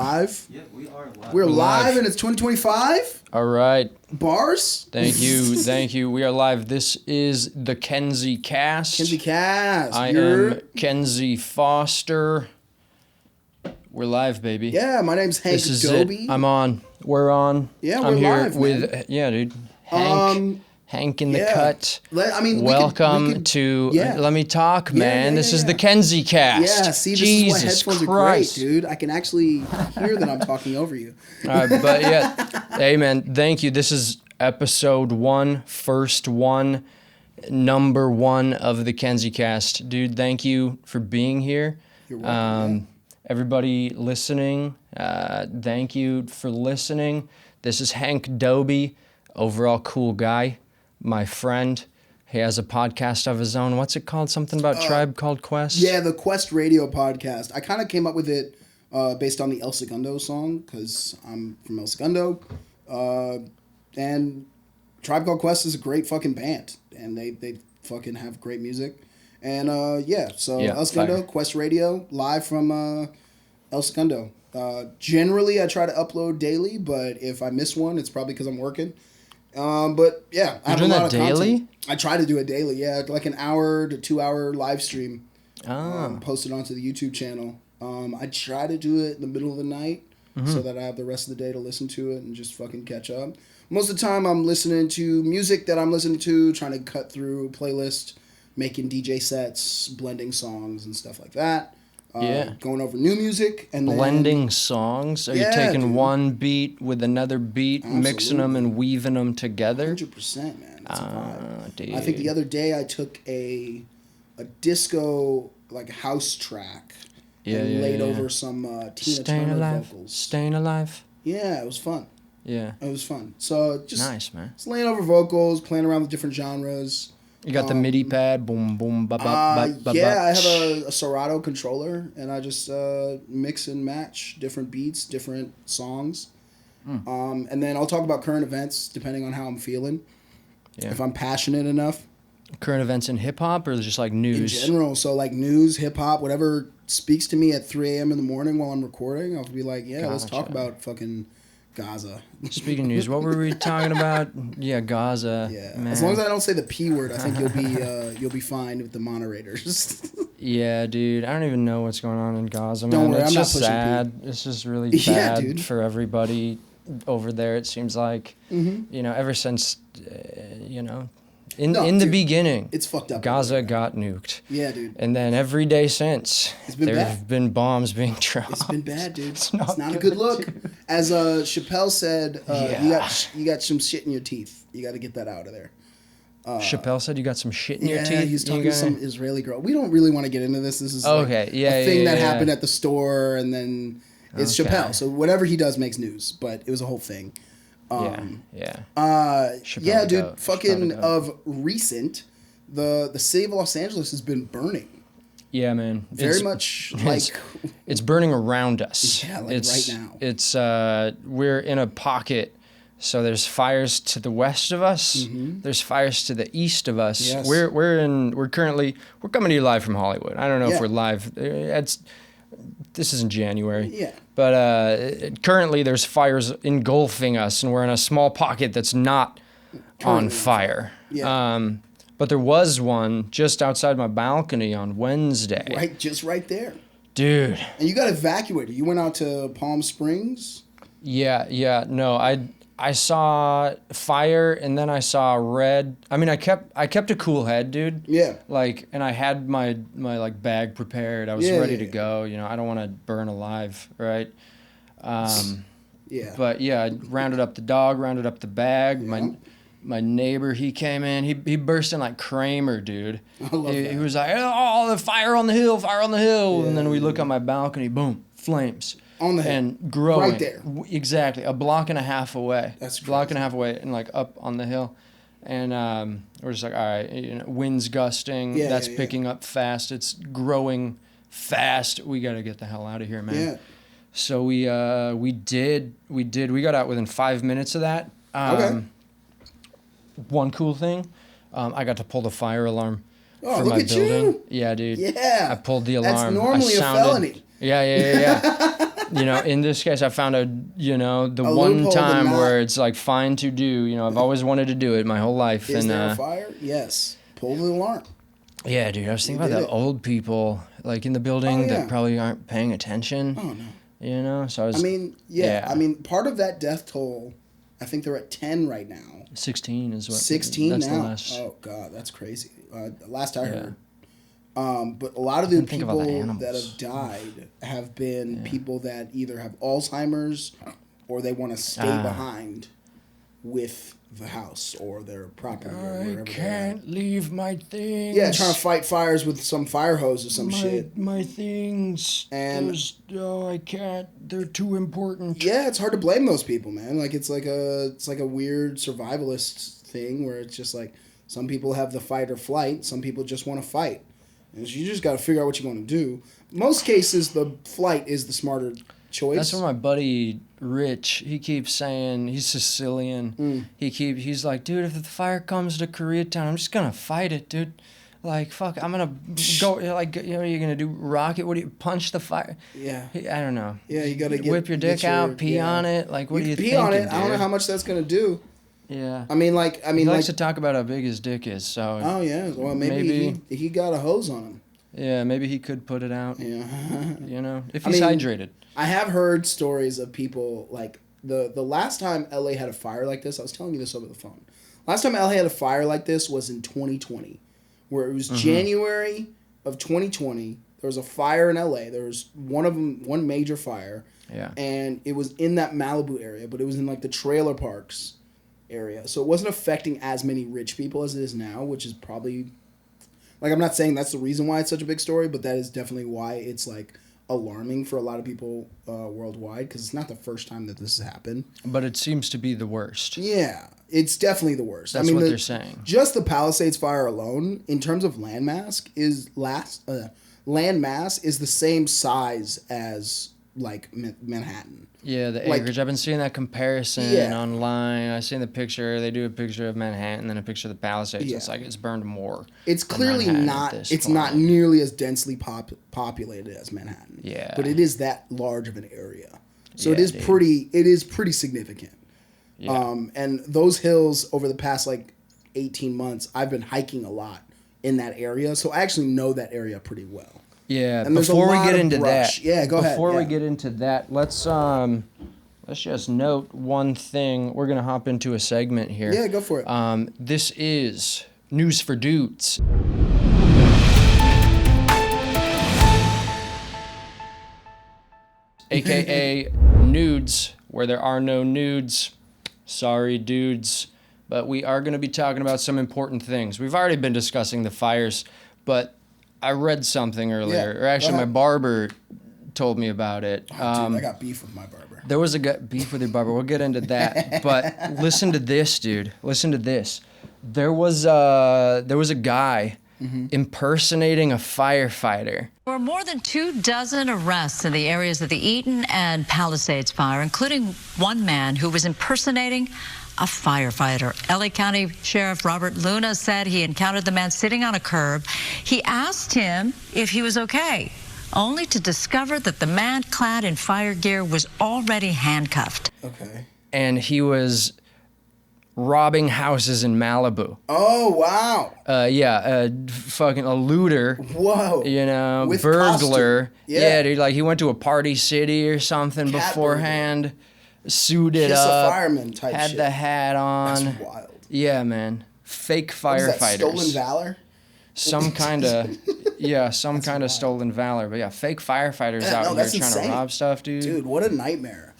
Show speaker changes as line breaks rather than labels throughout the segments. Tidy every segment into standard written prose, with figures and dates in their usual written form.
live?
Yeah, we are live.
We're live and it's 2025?
All right.
Bars?
Thank you. Thank you. We are live. This is the Kenzy cast.
Kenzy cast.
I am Kenzy Foster. We're live, baby.
Yeah, my name's Hank
This is
Doby.
it. I'm on. We're on.
Yeah,
I'm
we're
here
live,
with
man.
Yeah, dude. Hank in the cut. Welcome to Let Me Talk, man. This is the Kenzy cast.
Yeah, see, this
Jesus
is why headphones
Christ.
are great, dude. I can actually hear that I'm talking over you.
But yeah, hey, man, thank you. This is episode 1, first one, number 1 of the Kenzy cast. Dude, thank you for being here.
You're welcome, yeah.
Everybody listening, thank you for listening. This is Hank Doby, overall cool guy, my friend. He has a podcast of his own. What's it called? Something about Tribe Called Quest?
Yeah, the Quest Radio podcast. I kind of came up with it based on the El Segundo song, because I'm from El Segundo. And Tribe Called Quest is a great fucking band, and they fucking have great music. And El Segundo, fire. Quest Radio, live from El Segundo. Generally, I try to upload daily, but if I miss one, it's probably because I'm working. But yeah, I have a lot of daily? Content. I try to do it daily, yeah, like an hour to 2 hour live stream. Posted onto the YouTube channel. I try to do it in the middle of the night so that I have the rest of the day to listen to it and just fucking catch up. Most of the time, I'm listening to music that I'm listening to, trying to cut through playlist, making DJ sets, blending songs and stuff like that. Going over new music and
blending songs. Are you taking one beat with another beat, mixing them and weaving them together?
100%, man. That's a vibe.
Dude.
I think the other day I took a disco like house track and laid over some Tina Turner vocals.
Staying Alive.
Yeah, it was fun.
Yeah,
it was fun. So just
nice, man.
Just laying over vocals, playing around with different genres.
You got the MIDI pad, boom, boom, ba, ba, ba, ba,
yeah, I have a Serato controller, and I just mix and match different beats, different songs. And then I'll talk about current events depending on how I'm feeling. Yeah. If I'm passionate enough.
Current events in hip-hop or just like news?
In general, so like news, hip-hop, whatever speaks to me at 3 a.m. in the morning while I'm recording, I'll be like, let's talk about fucking Gaza.
Speaking of news, what were we talking about? Yeah, Gaza.
Yeah,
man.
As long as I don't say the P word, I think you'll be fine with the moderators.
Yeah, dude, I don't even know what's going on in Gaza, man.
Don't worry,
it's
I'm
just
not pushing
sad.
P.
It's just really bad for everybody over there. It seems like, ever since, in the beginning,
it's fucked up.
Gaza got nuked.
Yeah, dude.
And then every day since, there have been bombs being dropped.
It's been bad, dude. It's not a good look. Dude. As Chappelle said, you got some shit in your teeth. You got to get that out of there.
Chappelle said you got some shit in your teeth?
Yeah, he's talking to some Israeli girl. We don't really want to get into this. This is a thing that happened at the store, and then it's Chappelle. So whatever he does makes news, but it was a whole thing. Dude, fucking of recent, the city of Los Angeles has been burning.
Yeah, man.
Very much like...
It's burning around us.
Yeah, right now.
It's, we're in a pocket, so there's fires to the west of us, there's fires to the east of us.
Yes.
We're coming to you live from Hollywood. I don't know if we're live. This is in January.
Yeah.
But currently there's fires engulfing us, and we're in a small pocket that's not on fire.
Yeah.
But there was one just outside my balcony on Wednesday.
Just right there.
Dude.
And you got evacuated. You went out to Palm Springs?
Yeah. No, I saw fire, and then I saw red. I mean, I kept a cool head, dude.
Yeah.
And I had my like bag prepared. I was ready to go. I don't want to burn alive, right? But I rounded up the dog, rounded up the bag.
Yeah.
My neighbor, he came in. He burst in like Kramer, dude.
I love that.
He was like, "Oh, the fire on the hill, fire on the hill!"
Yeah,
and then we look on my balcony, boom, flames.
On the hill.
And growing.
Right there.
Exactly. A block and a half away.
That's crazy.
Block and a half away and like up on the hill. And we're just like, all right, wind's gusting.
Yeah,
that's picking up fast. It's growing fast. We got to get the hell out of here, man.
Yeah.
So we did. We got out within 5 minutes of that.
Okay.
One cool thing, I got to pull the fire alarm for
look
my
at
building.
You.
Yeah, dude.
Yeah.
I pulled the alarm.
That's normally a felony.
Yeah. in this case, I found the one time where it's like fine to do. I've always wanted to do it my whole life.
Is there a fire? Yes. Pull the alarm.
Yeah, dude. I was thinking about the old people like in the building that probably aren't paying attention.
Oh no.
So I was.
I mean, part of that death toll, I think they're at 10 right now.
16 is what.
16 now. Oh God, that's crazy. Last I heard. But a lot of the people that have died have been people that either have Alzheimer's or they want to stay behind with the house or their property or wherever.
I can't leave my things.
Yeah, trying to fight fires with some fire hose or some shit.
My things. And I can't. They're too important.
Yeah, it's hard to blame those people, man. Like it's like a weird survivalist thing where it's just like some people have the fight or flight, some people just want to fight. And you just got to figure out what you want to do. Most cases, the flight is the smarter choice.
That's what my buddy Rich, he keeps saying. He's Sicilian. He's like, dude, if the fire comes to Koreatown, I'm just gonna fight it, dude. Like, fuck, I'm gonna go. Like, you're gonna do rocket? What do you punch the fire?
Yeah.
I don't know.
Yeah, you gotta
whip your dick out, pee on it. Like, what do you think? Pee on it.
Dude? I don't know how much that's gonna do.
Yeah.
I mean,
he likes to talk about how big his dick is. So.
Oh yeah. Well, maybe he got a hose on him.
Yeah, maybe he could put it out.
Yeah.
If he's hydrated.
I have heard stories of people like the last time LA had a fire like this. I was telling you this over the phone. Last time LA had a fire like this was in 2020, where it was January of 2020. There was a fire in LA. There was one major fire.
Yeah. And
it was in that Malibu area, but it was in like the trailer parks area. So it wasn't affecting as many rich people as it is now, which is probably, like, I'm not saying that's the reason why it's such a big story, but that is definitely why it's like alarming for a lot of people worldwide, because it's not the first time that this has happened.
But it seems to be the worst.
Yeah, it's definitely the worst.
That's what they're saying.
Just the Palisades fire alone, in terms of landmass, is the same size as like Manhattan.
Yeah, the acreage. I've been seeing that comparison online. I've seen the picture. They do a picture of Manhattan and then a picture of the Palisades. Yeah. It's like it's burned more.
It's clearly not. It's not nearly as densely populated as Manhattan.
Yeah.
But it is that large of an area, so it is pretty. It is pretty significant. Yeah. And those hills over the past 18 months, I've been hiking a lot in that area, so I actually know that area pretty well.
Yeah, and before we get into that,
go ahead.
Before we get into that, let's just note one thing. We're gonna hop into a segment here.
Yeah, go for it.
This is News for Dudes. AKA nudes, where there are no nudes. Sorry, dudes. But we are going to be talking about some important things. We've already been discussing the fires, but I read something earlier. Or actually, my barber told me about it.
Dude, I got beef with my barber.
There was beef with your barber. We'll get into that. But listen to this, dude. Listen to this. There was a guy impersonating a firefighter.
There were more than 24 arrests in the areas of the Eaton and Palisades fire, including one man who was impersonating a firefighter. LA County Sheriff Robert Luna said he encountered the man sitting on a curb. He asked him if he was okay, only to discover that the man clad in fire gear was already handcuffed.
Okay.
And he was robbing houses in Malibu.
Oh, wow.
Fucking a looter.
Whoa.
With burglar.
Yeah,
dude, he went to a party city or something beforehand. Suited
Kiss
up.
A fireman type
had
shit.
The hat on.
That's wild.
Yeah, man. Fake firefighters.
What is that, stolen valor?
Some kind of stolen valor. But fake firefighters out here trying to rob stuff, dude.
Dude, what a nightmare.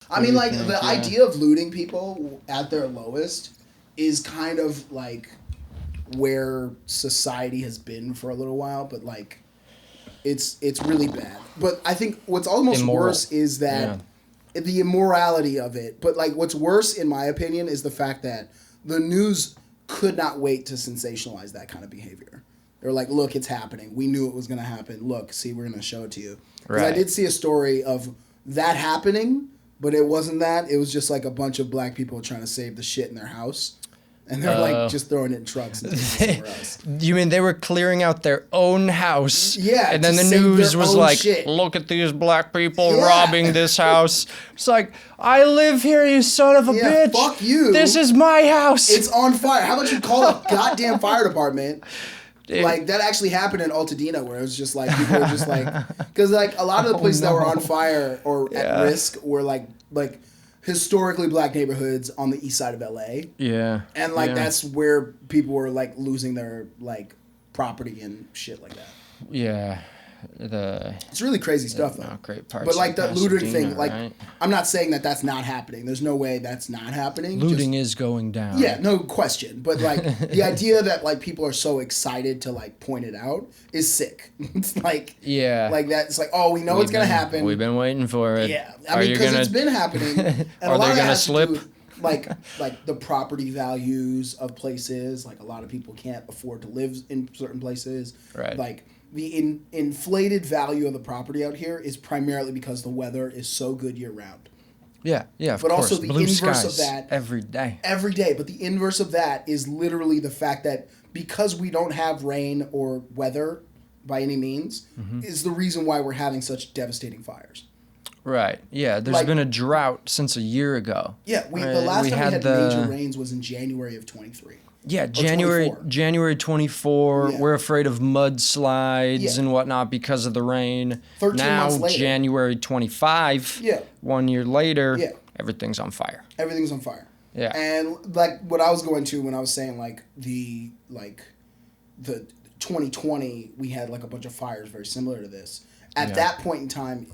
I mean, the idea of looting people at their lowest is kind of where society has been for a little while, but it's really bad. But I think what's almost worse is that the immorality of it. But what's worse, in my opinion, is the fact that the news could not wait to sensationalize that kind of behavior. They're like, look, it's happening. We knew it was going to happen. Look, see, we're going to show it to you. Because I did see a story of that happening, but it wasn't that. It was just a bunch of black people trying to save the shit in their house. And they're like just throwing it in trucks and taking it somewhere else.
You mean they were clearing out their own house?
Yeah.
And then the news was like, look at these black people robbing this house. It's like, I live here, you son of a bitch.
Fuck you.
This is my house.
It's on fire. How about you call a goddamn fire department? Dude. Like, that actually happened in Altadena, where it was just like, people were just like, because like a lot of the places that were on fire or at risk were like historically black neighborhoods on the east side of LA.
Yeah.
And like that's where people were like losing their like property and shit like that.
Yeah.
It's really crazy stuff though.
Great parts.
But like the looting thing, like
right?
I'm not saying that that's not happening. There's no way that's not happening.
Looting is going down.
Yeah, no question. But like the idea that like people are so excited to like point it out is sick. It's like like that. It's like, oh, we know it's gonna happen.
We've been waiting for it.
Yeah, I mean, because it's been happening. And
are they gonna slip?
Like the property values of places. Like a lot of people can't afford to live in certain places.
Right.
Like the inflated value of the property out here is primarily because the weather is so good year round.
Yeah, of
but
course.
Also the
Blue
inverse of that
every day.
Every day, but the inverse of that is literally the fact that because we don't have rain or weather by any means, is the reason why we're having such devastating fires.
Right. Yeah, there's been a drought since a year ago.
Yeah, the last time we had major rains was in January of 23.
Yeah, January 24. Yeah. We're afraid of mudslides and whatnot because of the rain.
13 months later.
January 25. Yeah. 1 year later. Yeah. Everything's on fire.
Everything's on fire.
Yeah.
And like what I was going to when I was saying like the 2020 we had like a bunch of fires very similar to this. At that point in time,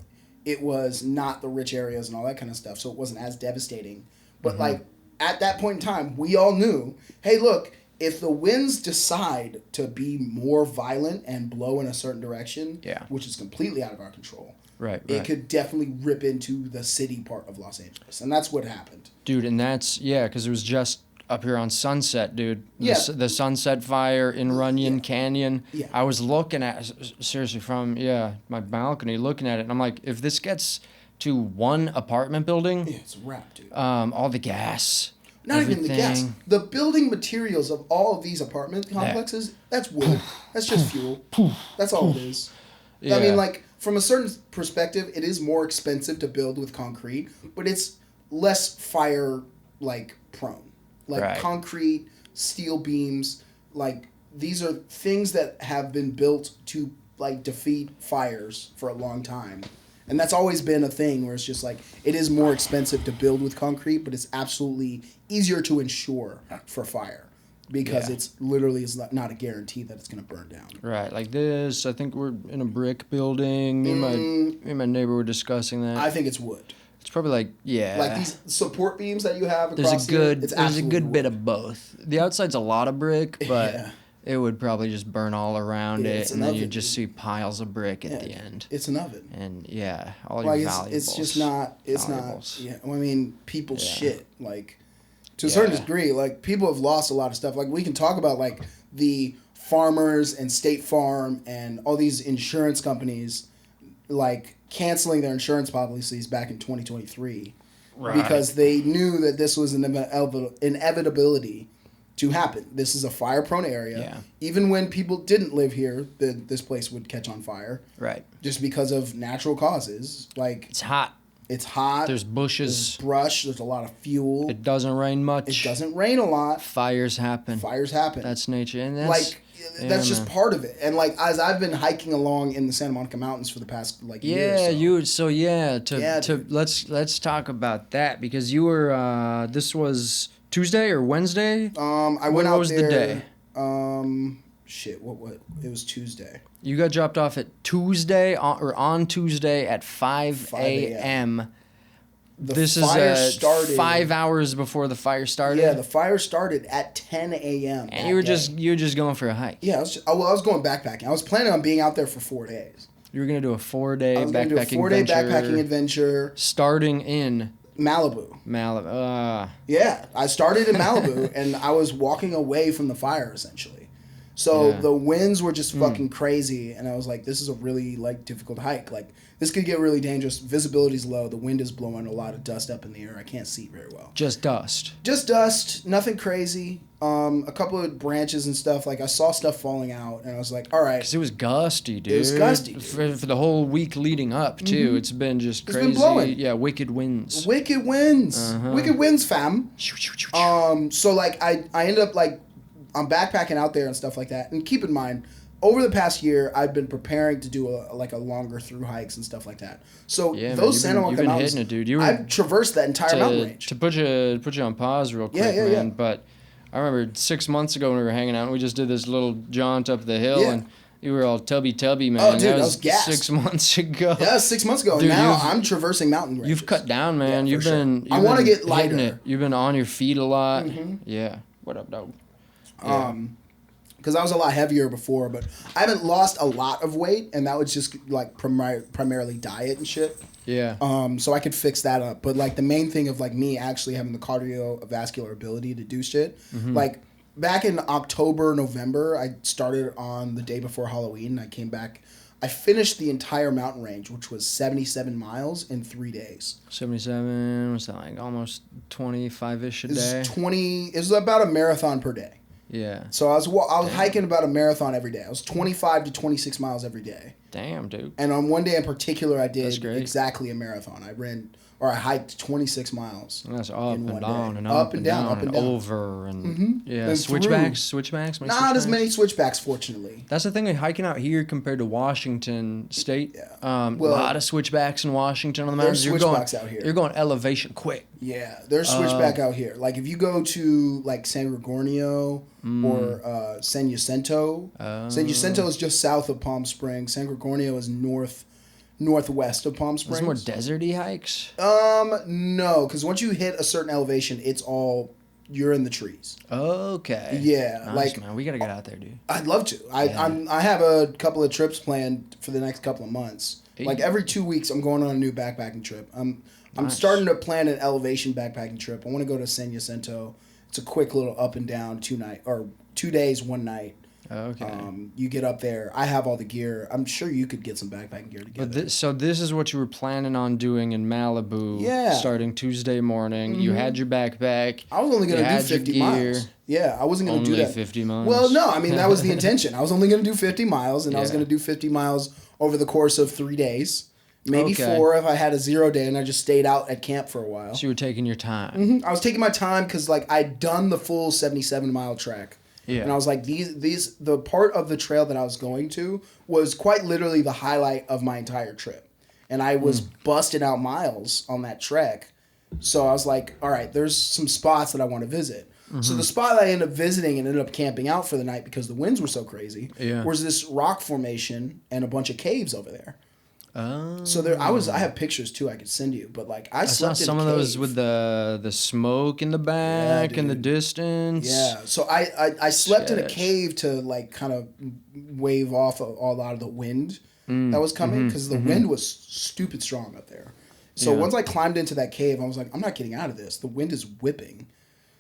it was not the rich areas and all that kind of stuff, so it wasn't as devastating. But like at that point in time, we all knew, hey, look, if the winds decide to be more violent and blow in a certain direction, which is completely out of our control, it could definitely rip into the city part of Los Angeles. And that's what happened.
Dude, and that's, because it was just up here on Sunset, dude. The Sunset Fire in Runyon Canyon. Yeah. I was looking at, seriously, from, my balcony, looking at it, and I'm like, if this gets to one apartment building,
it's a wrap, dude.
All the gas.
Not even the gas. The building materials of all of these apartment complexes, that's wood. That's just fuel. That's all it is. Yeah. I mean, like, from a certain perspective, it is more expensive to build with concrete, but it's less fire, like, prone. Like, concrete, steel beams, like, these are things that have been built to, like, defeat fires for a long time. And that's always been a thing where it's just like, it is more expensive to build with concrete, but it's absolutely easier to insure for fire because it's literally not a guarantee that it's going to burn down.
Right. Like this, I think we're in a brick building. Me and my neighbor were discussing that.
I think it's wood.
It's probably like,
like these support beams that you have across
there's a good bit of both. The outside's a lot of brick, but it would probably just burn all around it, and then you just see piles of brick at the end.
It's an oven.
And all your valuables.
It's just not. It's valuables. Not. Yeah, I mean, people's shit. Like, to a certain degree, like people have lost a lot of stuff. Like we can talk about like the farmers and State Farm and all these insurance companies, like canceling their insurance policies back in 2023, because they knew that this was an inevitability to happen. This is a fire-prone area. Yeah. Even when people didn't live here, this place would catch on fire. Right. Just because of natural causes. Like
it's hot.
It's hot.
There's bushes.
There's brush. There's a lot of fuel.
It doesn't rain much.
It doesn't rain a lot.
Fires happen.
That's
nature. And
that's just part of it. And like as I've been hiking along in the Santa Monica Mountains for the past year or so. Let's talk about that because you were this was Tuesday or Wednesday? I went out there. What was the day? What? It was Tuesday.
You got dropped off at Tuesday on Tuesday at 5 a.m. This is 5 hours before the fire started.
Yeah, the fire started at 10 a.m.
And you were just going for a hike.
Yeah, I was going backpacking. I was planning on being out there for 4 days.
You were gonna do a 4-day backpacking
adventure.
Starting in
Malibu. Yeah, I started in Malibu and I was walking away from the fire essentially. So the winds were just fucking crazy, and I was like, this is a really like difficult hike. Like this could get really dangerous. Visibility's low. The wind is blowing a lot of dust up in the air. I can't see very well.
Just dust.
Just dust. Nothing crazy. A couple of branches and stuff. Like I saw stuff falling out, and I was like, all right.
Because it was gusty, dude.
It was gusty, dude.
For the whole week leading up too. It's been just crazy.
It's been blowing.
Yeah, wicked winds.
Wicked winds. Wicked winds, fam. So like I ended up like I'm backpacking out there and stuff like that. And keep in mind, over the past year, I've been preparing to do a longer through hikes and stuff like that. So those Santa Monica Mountains,
hitting it, dude.
I've traversed that entire mountain range.
To put you on pause real quick, man. But I remember 6 months ago when we were hanging out, and we just did this little jaunt up the hill, and you were all tubby, man.
Oh, dude, that was gassed.
6 months ago.
Yeah, 6 months ago. Dude, now I'm traversing mountain ranges.
You've cut down, man.
Yeah,
you've
I want to get lighter.
It. You've been on your feet a lot. Yeah. What up, dog?
Because I was a lot heavier before, but I haven't lost a lot of weight, and that was just like primarily diet and shit.
Yeah.
So I could fix that up, but like the main thing of like me actually having the cardiovascular ability to do shit, like back in October, November, I started on the day before Halloween. I came back. I finished the entire mountain range, which was 77 miles in 3 days.
77, what's that, like almost 25-ish a day?
It was about a marathon per day.
Yeah.
So I was hiking about a marathon every day. I was 25 to 26 miles every day.
Damn, dude.
And on one day in particular, I did exactly a marathon. I hiked 26 miles.
And that's up and down and
up and down and
over and yeah, switchbacks.
Not as many switchbacks, fortunately.
That's the thing with hiking out here compared to Washington State.
Yeah.
A lot of switchbacks in Washington on the mountains.
There's switchbacks out here.
You're going elevation quick.
Yeah, there's switchback out here. Like if you go to like San Gorgonio or San Jacinto. San Jacinto is just south of Palm Springs. San Gorgonio is northwest of Palm Springs.
There's more deserty hikes?
No, because once you hit a certain elevation, you're in the trees.
Okay.
Yeah,
nice,
like
man, we gotta get out there, dude.
I'd love to. I have a couple of trips planned for the next couple of months. Hey. Like every 2 weeks, I'm going on a new backpacking trip. I'm starting to plan an elevation backpacking trip. I want to go to San Jacinto. It's a quick little up and down 2 days, 1 night.
Okay.
You get up there. I have all the gear. I'm sure you could get some backpacking gear together.
But this is what you were planning on doing in Malibu.
Yeah.
Starting Tuesday morning. You had your backpack.
I was only going to do 50 miles. Yeah, I wasn't going to do that.
Only 50 miles.
Well, no, I mean that was the intention. I was only going to do 50 miles, and I was going to do 50 miles over the course of 3 days. Maybe 4 if I had a 0 day and I just stayed out at camp for a while.
So you were taking your time.
I was taking my time because like I'd done the full 77-mile trek. Yeah. And I was like, the part of the trail that I was going to was quite literally the highlight of my entire trip. And I was busting out miles on that trek. So I was like, all right, there's some spots that I want to visit. So the spot I ended up visiting and ended up camping out for the night because the winds were so crazy was this rock formation and a bunch of caves over there.
Oh.
So I have pictures too I could send you, but like I slept in
some
a
of
cave.
those with the smoke in the back and the distance.
Yeah. So I slept in a cave to like kind of wave off a lot of the wind that was coming because the wind was stupid strong up there. So once I climbed into that cave, I was like, I'm not getting out of this. The wind is whipping.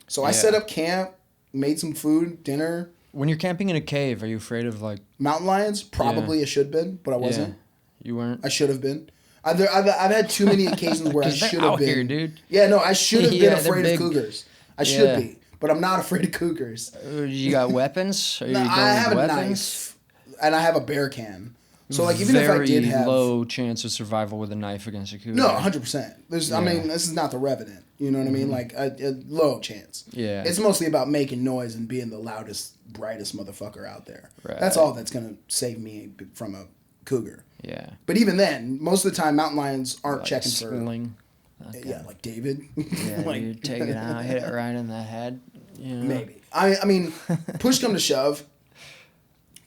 So I set up camp, made some food, dinner.
When you're camping in a cave, are you afraid of like
mountain lions? Probably I should have been, but I wasn't.
You weren't?
I should have been. I've had too many occasions where I should have been.
Here, dude.
Yeah, no, I should have been afraid of cougars. I should be, but I'm not afraid of cougars.
You got weapons?
No, I have a knife, and I have a bear can. So like, even if I did have
low chance of survival with a knife against a cougar.
No, 100%. I mean, this is not the Revenant. You know what I mean? Like a low chance.
Yeah.
It's mostly about making noise and being the loudest, brightest motherfucker out there.
Right.
That's all that's gonna save me from a cougar.
Yeah.
But even then, most of the time, mountain lions aren't
like
checking for.
Okay.
Yeah, like David.
Yeah,
like,
you take it out, hit it right in the head. You know?
Maybe. I mean, push come to shove,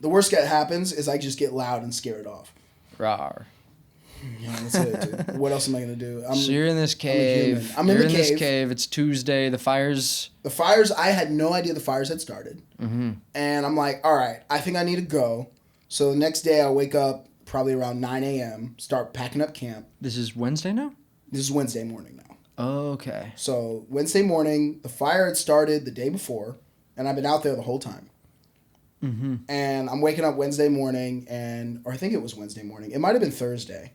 the worst that happens is I just get loud and scare it off.
Rawr.
Yeah, that's it, dude. What else am I gonna do?
So you're in this cave.
I'm in the cave.
This cave. It's Tuesday. The fires.
I had no idea the fires had started. And I'm like, all right, I think I need to go. So the next day I wake up probably around 9 a.m., start packing up camp.
This is Wednesday now?
This is Wednesday morning now.
Okay.
So Wednesday morning, the fire had started the day before, and I've been out there the whole time. Mm-hmm. And I'm waking up Wednesday morning, or I think it was Wednesday morning. It might have been Thursday.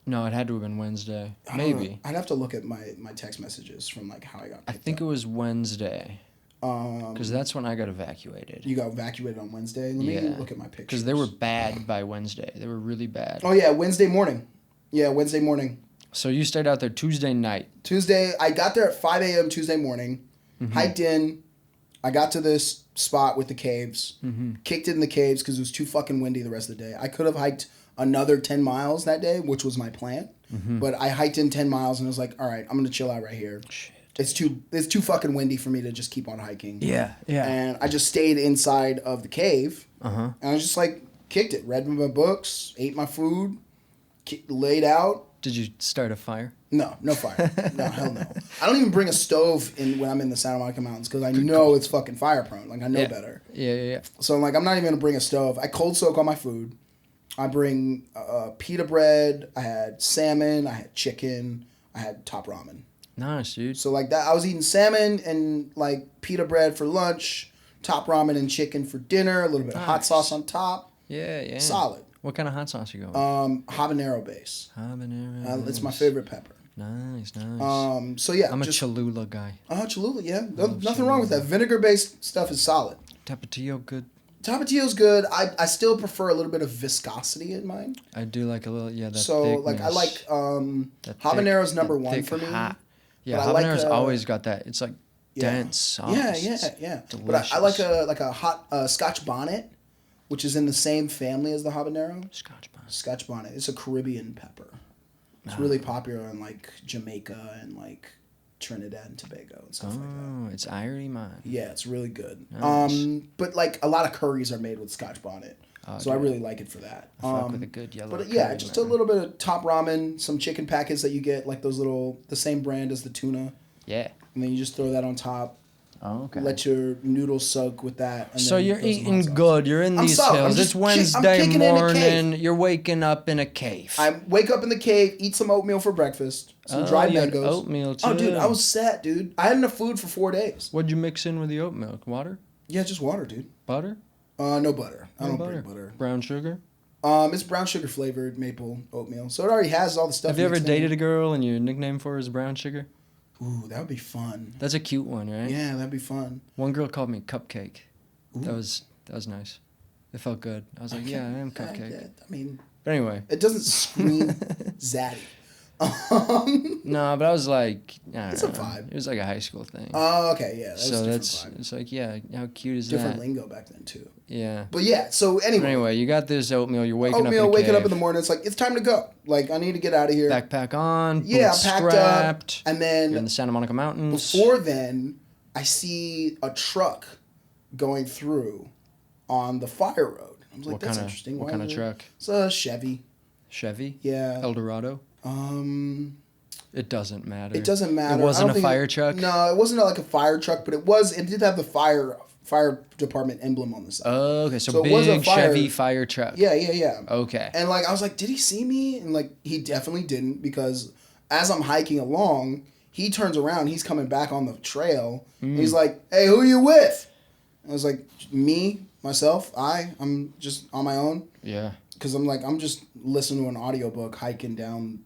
No, it had to have been Wednesday. Maybe.
I'd have to look at my text messages from like how I got picked
I think
up.
it was Wednesday. Because that's when I got evacuated.
You got evacuated on Wednesday? Let me look at my pictures.
Because they were bad by Wednesday. They were really bad.
Oh, yeah, Wednesday morning. Yeah, Wednesday morning.
So you stayed out there Tuesday night.
I got there at 5 a.m. Tuesday morning, hiked in. I got to this spot with the caves, kicked it in the caves because it was too fucking windy the rest of the day. I could have hiked another 10 miles that day, which was my plan. But I hiked in 10 miles and I was like, all right, I'm going to chill out right here. Shit. It's too fucking windy for me to just keep on hiking.
Yeah.
And I just stayed inside of the cave. And I was just like, kicked it. Read my books, ate my food, laid out.
Did you start a fire?
No fire. No, hell no. I don't even bring a stove when I'm in the Santa Monica Mountains because I know it's fucking fire prone. Like, I know better.
Yeah.
So I'm like, I'm not even going to bring a stove. I cold soak all my food. I bring pita bread. I had salmon. I had chicken. I had top ramen.
Nice, dude.
So like that, I was eating salmon and like pita bread for lunch, top ramen and chicken for dinner, a little bit of hot sauce on top.
Yeah.
Solid.
What kind of hot sauce you going?
Habanero base.
Habanero.
It's my favorite pepper.
Nice.
So yeah,
I'm a Cholula guy.
Cholula, yeah. Nothing wrong with that. Vinegar-based stuff is solid.
Tapatio, good.
Tapatio's good. I still prefer a little bit of viscosity in mine.
I do like a little, that
So
thickness.
like I like habanero's number one for me.
Hot. Yeah,
but
habanero's always got that. It's like dense sauce.
Yeah. Delicious. But I like a hot Scotch bonnet, which is in the same family as the habanero. Scotch bonnet. It's a Caribbean pepper. It's really popular in like Jamaica and like Trinidad and Tobago and stuff like that.
Oh, it's irony mine.
Yeah, it's really good.
Nice.
But like a lot of curries are made with Scotch bonnet. So I really like it for that.
I fuck with a good yellow
But
curry,
yeah, just a little bit of top ramen, some chicken packets that you get, like those the same brand as the tuna.
Yeah.
And then you just throw that on top.
Oh, okay.
Let your noodles soak with that. And
so
then
you're eating good. You're in these hills. It's Wednesday morning. You're waking up in a cave.
I wake up in the cave, eat some oatmeal for breakfast, some dried mangoes.
Oatmeal too.
Oh, dude, I was set, dude. I had enough food for 4 days.
What'd you mix in with the oat milk? Water?
Yeah, just water, dude.
Butter?
No butter. I don't bring butter.
Brown sugar?
It's brown sugar flavored maple oatmeal. So it already has all the stuff.
Have you ever dated a girl and your nickname for her is brown sugar?
Ooh, that would be fun.
That's a cute one, right?
Yeah, that'd be fun.
One girl called me Cupcake. Ooh. That was nice. It felt good. I was like, yeah, I am Cupcake.
I mean,
but anyway,
it doesn't scream zaddy.
No, but I was like,
it's a vibe.
It was like a high school thing.
Oh, okay, yeah.
It's like, yeah, how cute is
different
that?
lingo back then too.
Yeah.
But yeah, so anyway.
You got this oatmeal. You're waking up
in the morning. It's like, it's time to go. Like, I need to get out of here.
Backpack on.
Yeah,
boots
packed
strapped,
up. And then
you're in the Santa Monica Mountains.
Before then, I see a truck going through on the fire road. I was like, that's interesting.
What kind of truck?
It's a Chevy.
Chevy?
Yeah.
Eldorado? It doesn't matter.
It doesn't matter.
It wasn't a fire truck?
No, it wasn't like a fire truck, but it did have the fire department emblem on the side.
Oh, okay. So big was a Chevy fire truck.
Yeah.
Okay.
And like I was like, did he see me? And like he definitely didn't, because as I'm hiking along, he turns around, he's coming back on the trail. And he's like, "Hey, who are you with?" And I was like, "Me, myself, I'm just on my own."
Yeah.
Because I'm just listening to an audiobook hiking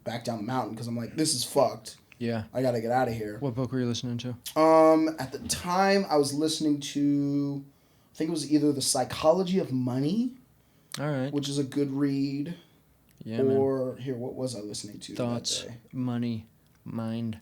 back down the mountain, because I'm like, this is fucked.
Yeah.
I got to get out of here.
What book were you listening to?
At the time, I was listening to, I think it was either The Psychology of Money.
All right.
Which is a good read.
Yeah,
or, here, what was I listening to?
Thoughts, money, mind.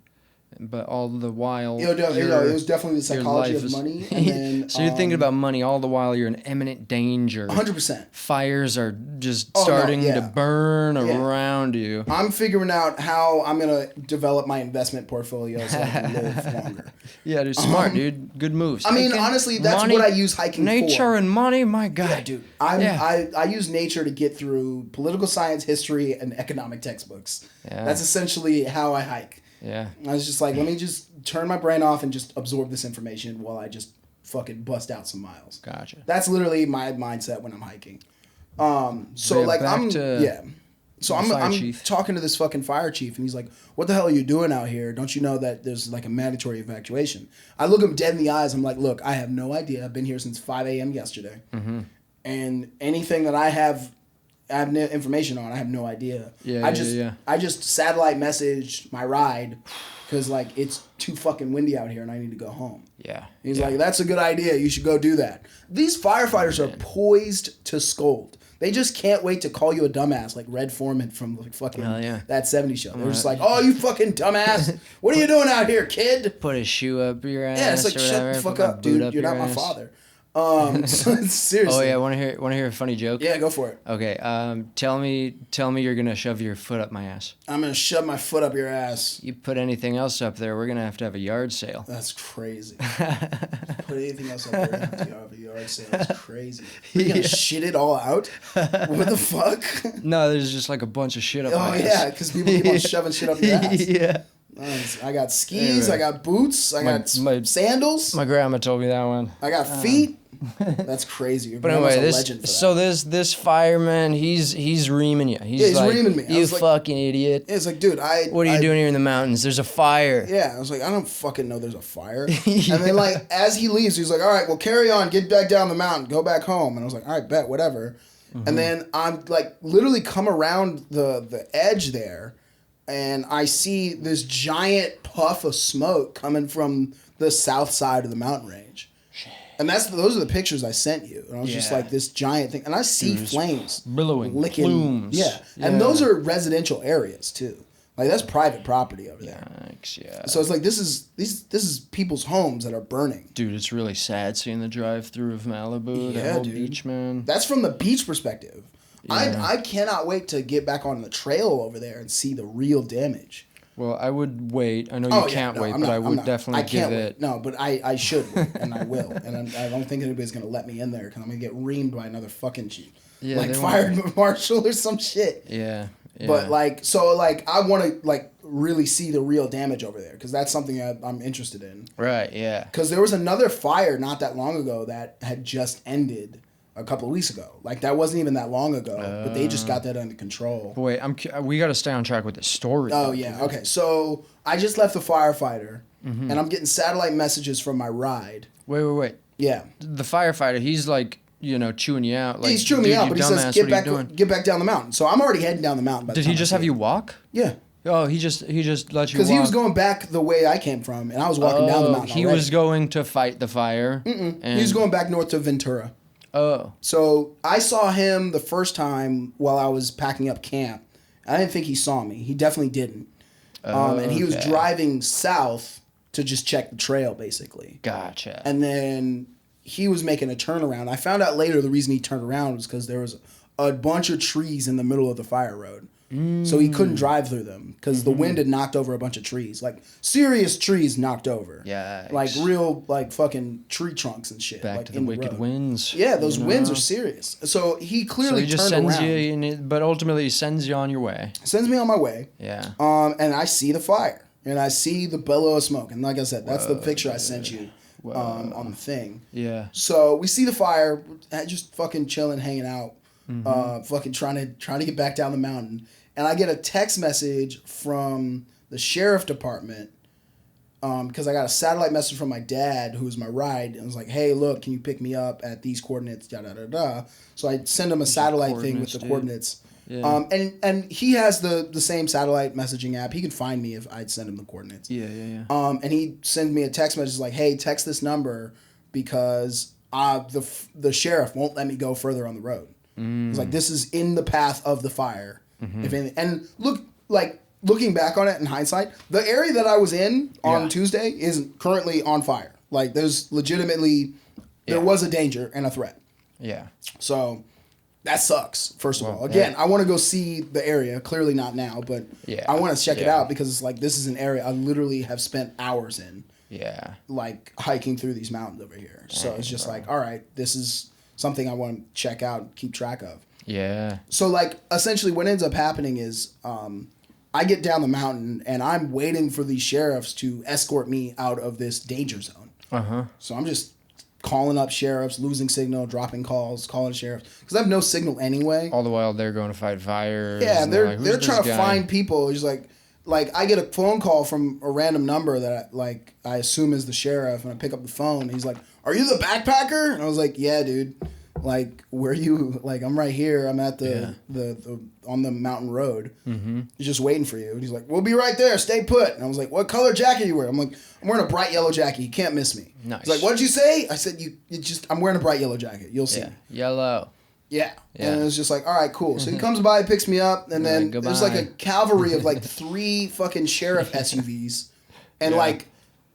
But all the while...
it was definitely The Psychology of Money. And then,
so you're thinking about money all the while you're in imminent danger.
100%.
Fires are just starting to burn around you.
I'm figuring out how I'm going to develop my investment portfolio so I can live longer.
Yeah, dude. Smart, dude. Good moves.
I mean, honestly, that's what I use hiking for.
Nature and money, my God.
Yeah, dude. I use nature to get through political science, history, and economic textbooks. Yeah. That's essentially how I hike.
Yeah.
I was just like, let me just turn my brain off and just absorb this information while I just fucking bust out some miles.
Gotcha.
That's literally my mindset when I'm hiking. So like So I'm talking to this fucking fire chief, and he's like, "What the hell are you doing out here? Don't you know that there's like a mandatory evacuation?" I look him dead in the eyes. I'm like, "Look, I have no idea. I've been here since 5 a.m. yesterday, and anything that I have information on, I have no idea. I just satellite messaged my ride because like it's too fucking windy out here, and I need to go home."
Yeah.
He's like, "That's a good idea. You should go do that." These firefighters are poised to scold. They just can't wait to call you a dumbass, like Red Foreman from like fucking that 70s show. They're just like, "Oh, you fucking dumbass! What are you doing out here, kid?"
Put a shoe up your ass.
Yeah, it's like, shut the fuck up, dude. You're not my father. Seriously.
Oh yeah, want to hear a funny joke?
Yeah, go for it.
Okay, tell me you're gonna shove your foot up my ass.
I'm gonna shove my foot up your ass.
You put anything else up there, we're gonna have to have a yard sale.
That's crazy. Put anything else up there, we're gonna have to have a yard sale. That's crazy. You're gonna shit it all out? What the fuck?
No, there's just like a bunch of shit up my ass. Oh
yeah, because people keep on shoving shit up your ass. Yeah. I got skis, I got boots, I got sandals.
My grandma told me that one.
I got feet. That's crazy.
But anyway, this fireman, he's reaming you. He's like, reaming me. You fucking idiot.
Yeah, it's like, dude, what
are you doing here in the mountains? There's a fire.
Yeah, I was like, I don't fucking know there's a fire. And then like as he leaves, he's like, all right, well carry on, get back down the mountain, go back home. And I was like, all right, bet, whatever. And then I'm like literally come around the edge there, and I see this giant puff of smoke coming from the south side of the mountain range. And those are the pictures I sent you. And I was just like this giant thing. And I see flames.
Billowing.
Licking.
Plumes.
Yeah. And those are residential areas too. Like that's private property over there.
Yikes, yeah.
So it's like this is people's homes that are burning.
Dude, it's really sad seeing the drive-through of Malibu. Yeah, that whole beach, man.
That's from the beach perspective. Yeah. I cannot wait to get back on the trail over there and see the real damage.
Well, I would wait. I know you can't wait, but I would definitely give it.
No, but I should wait, and I will. And I don't think anybody's going to let me in there because I'm going to get reamed by another fucking fire marshal or some shit.
Yeah.
But I want to really see the real damage over there because that's something I'm interested in.
Right, yeah.
Because there was another fire not that long ago that had just ended a couple of weeks ago. Like that wasn't even that long ago, but they just got that under control.
Wait, we got to stay on track with the story.
Oh yeah, okay. So I just left the firefighter, and I'm getting satellite messages from my ride.
Wait.
Yeah.
The firefighter, he's like, chewing you out. Like,
he's chewing me out, but he says get back down the mountain. So I'm already heading down the mountain.
Did he just have you walk?
Yeah.
Oh, he just let you walk.
Because he was going back the way I came from, and I was walking down the mountain.
He was going to fight the fire.
And he was going back north to Ventura.
Oh.
So I saw him the first time while I was packing up camp. I didn't think he saw me. He definitely didn't. And he was driving south to just check the trail, basically.
Gotcha.
And then he was making a turnaround. I found out later the reason he turned around was because there was a bunch of trees in the middle of the fire road. So he couldn't drive through them because the wind had knocked over a bunch of trees. Like, serious trees knocked over.
Yeah.
Like, real, fucking tree trunks and shit.
Back to the wicked winds.
Yeah, those winds are serious. So he clearly turned around.
But ultimately he sends you on your way.
Sends me on my way.
Yeah.
And I see the fire. And I see the billow of smoke. And like I said, that's the picture I sent you on the thing.
Yeah.
So we see the fire, just fucking chilling, hanging out. Fucking trying to get back down the mountain. And I get a text message from the sheriff department because I got a satellite message from my dad, who was my ride, and was like, "Hey, look, can you pick me up at these coordinates?" Da da da da. So I send him a satellite thing with the coordinates. Yeah. And he has the same satellite messaging app. He can find me if I'd send him the coordinates.
Yeah.
And he sends me a text message like, "Hey, text this number because the sheriff won't let me go further on the road." It's like, this is in the path of the fire. If anything. And looking back on it in hindsight, the area that I was in on Tuesday is currently on fire. Like, there's legitimately, there was a danger and a threat.
Yeah.
So that sucks, first of all. Again, I want to go see the area. Clearly not now, but I want to check it out because it's like, this is an area I literally have spent hours in.
Yeah.
Like, hiking through these mountains over here. So it's just like, all right, this is something I want to check out and keep track of.
Yeah.
So, essentially what ends up happening is I get down the mountain, and I'm waiting for these sheriffs to escort me out of this danger zone. So I'm just calling up sheriffs, losing signal, dropping calls, calling sheriffs. Because I have no signal anyway.
All the while they're going to fight fires.
Yeah, they're
like,
trying to find people. He's like I get a phone call from a random number that I assume is the sheriff, and I pick up the phone. And he's like, "Are you the backpacker?" And I was like, "Yeah, dude. Like, where are you? Like, I'm right here. I'm at the on the mountain road. Mm-hmm. He's just waiting for you." And he's like, "We'll be right there. Stay put." And I was like, "What color jacket you wear?" I'm like, "I'm wearing a bright yellow jacket. You can't miss me."
Nice.
He's like, "What did you say?" I said, I'm wearing a bright yellow jacket. You'll see."
Yeah. Yellow.
Yeah. And it was just like, all right, cool. So he comes by, picks me up, and then there's like a cavalry of like 3 fucking sheriff SUVs. And like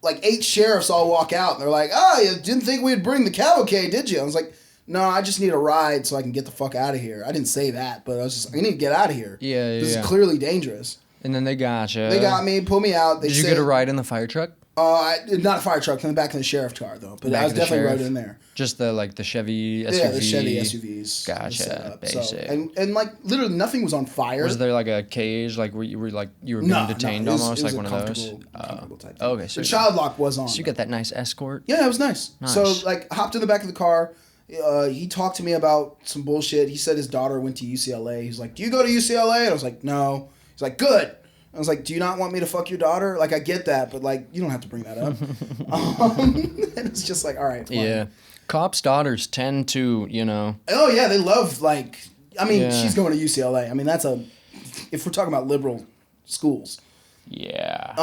8 sheriffs all walk out, and they're like, "Oh, you didn't think we'd bring the cavalcade, did you?" I was like, "No, I just need a ride so I can get the fuck out of here." I didn't say that, but I was just, I need to get out of here.
Yeah.
This is clearly dangerous.
And then they got you.
They got me, pulled me out.
Did you get a ride in the fire truck?
Not a fire truck, in the back of the sheriff's car though. But I was definitely right in there.
Just the Chevy SUV.
Yeah, the Chevy SUVs.
Gotcha. Basic.
So, and like literally nothing was on fire.
Was there like a cage, like where you were being detained almost,
it was
like one of those?
Comfortable type.
Okay, so
the child lock was on.
So you got that nice escort.
Yeah, it was nice. So like hopped in the back of the car. He talked to me about some bullshit. He said his daughter went to UCLA. He's like, "Do you go to UCLA?" And I was like, "No." He's like, "Good." I was like, "Do you not want me to fuck your daughter?" Like, I get that, but like, you don't have to bring that up. And it's just like, all right, fine.
Yeah. Cops' daughters tend to,
Oh yeah, they love she's going to UCLA. I mean, if we're talking about liberal schools.
Yeah.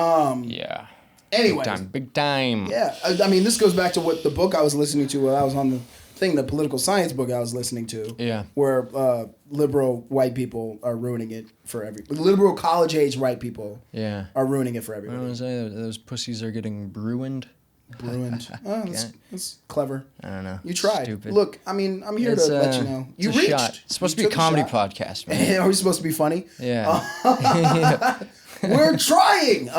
Yeah.
Anyway.
Big time.
Yeah. I mean, this goes back to what the book I was listening to when I was on the political science book I was listening to.
Yeah.
Where liberal white people are ruining it for liberal college age white people.
Yeah.
Are ruining it for everybody.
I was gonna say those pussies are getting ruined.
Oh, that's clever.
I don't know.
You tried.
Stupid.
Look, I mean, I'm here to let you know. You reached.
Shot. It's supposed to be a comedy podcast, man.
Are we supposed to be funny?
Yeah.
We're trying.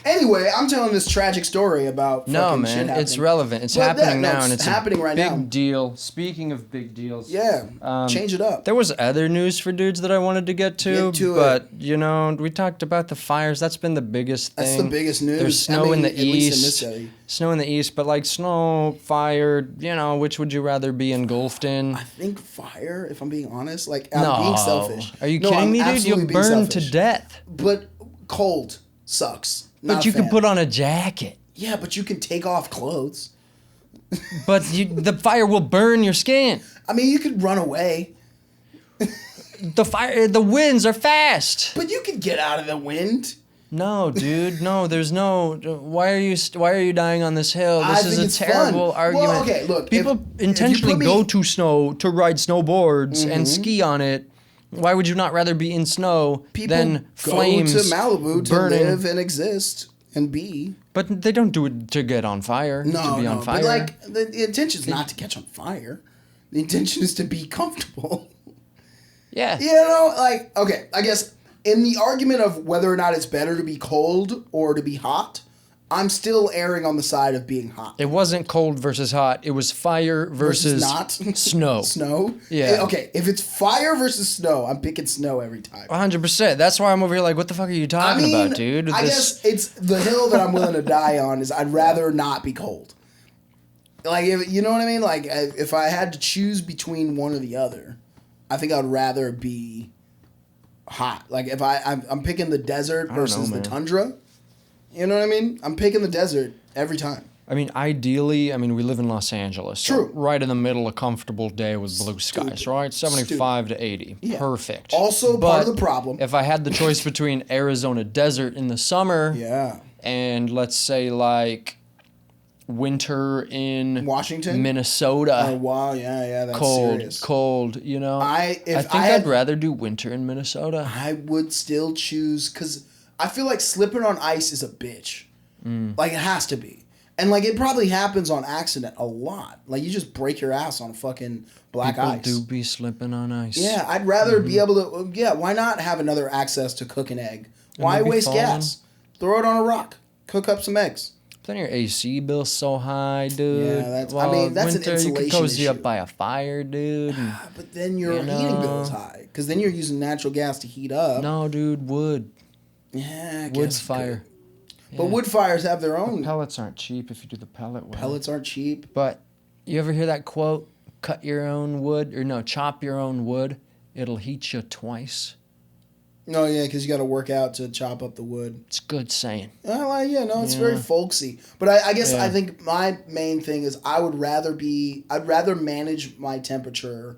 Anyway, I'm telling this tragic story about fucking shit happening.
It's relevant. It's happening now, and it's
happening right now.
Big deal. Speaking of big deals,
yeah, change it up.
There was other news for dudes that I wanted to get to, but we talked about the fires. That's been the biggest thing.
That's the biggest news.
There's snow in the east.
Snow
in the east, but like snow, fire. Which would you rather be engulfed in?
I think fire. If I'm being honest, I'm being selfish.
Are you kidding me, dude? You'll burn to death.
But cold sucks.
But you can put on a jacket.
Yeah, but you can take off clothes.
But the fire will burn your skin.
I mean, you could run away.
The winds are fast.
But you can get out of the wind.
No, dude. No, there's no. Why are you dying on this hill? This is a terrible argument.
Well, okay, look.
People intentionally go to snow to ride snowboards and ski on it. Why would you not rather be in snow than flames
go to Malibu
burning?
To live and exist and be.
But they don't do it to get on fire.
No,
to be on fire.
But the intention is not to catch on fire. The intention is to be comfortable.
Yeah.
Okay, I guess in the argument of whether or not it's better to be cold or to be hot, I'm still erring on the side of being hot.
It wasn't cold versus hot. It was fire versus
not
snow.
Snow?
Yeah.
Okay, if it's fire versus snow, I'm picking snow every time.
100%. That's why I'm over here like, what the fuck are you talking about, dude?
I guess it's the hill that I'm willing to die on is I'd rather not be cold. Like, you know what I mean? Like, if I had to choose between one or the other, I think I'd rather be hot. Like, if I'm picking the desert versus the tundra. You know what I mean? I'm picking the desert every time.
I mean, ideally, we live in Los Angeles.
True.
So right in the middle, a comfortable day with blue skies, right? 75 to 80.
Yeah.
Perfect.
Also, part of the problem.
If I had the choice between Arizona desert in the summer and let's say like winter in
Washington,
Minnesota.
Oh wow, yeah, that's serious.
Cold. I think I'd rather do winter in Minnesota.
I would still choose because I feel like slipping on ice is a bitch. Like, it has to be. And, like, it probably happens on accident a lot. Like, you just break your ass on fucking black ice.
People do be slipping on ice.
Yeah, I'd rather be able to... Yeah, why not have another access to cook an egg? Why waste gas? Throw it on a rock. Cook up some eggs.
Then your AC bill's so high, dude.
Yeah, that's an insulation
you could cozy up by a fire, dude.
But then your heating bill's high. Because then you're using natural gas to heat up.
No, dude, wood.
Yeah, I guess
wood's fire.
But wood fires have their own.
Pellets aren't cheap if you do the pellet way.
Pellets aren't cheap.
But you ever hear that quote? Cut your own wood, or no, chop your own wood. It'll heat you twice.
No, yeah, because you got to work out to chop up the wood.
It's a good saying.
It's very folksy. But I guess I think my main thing is I'd rather manage my temperature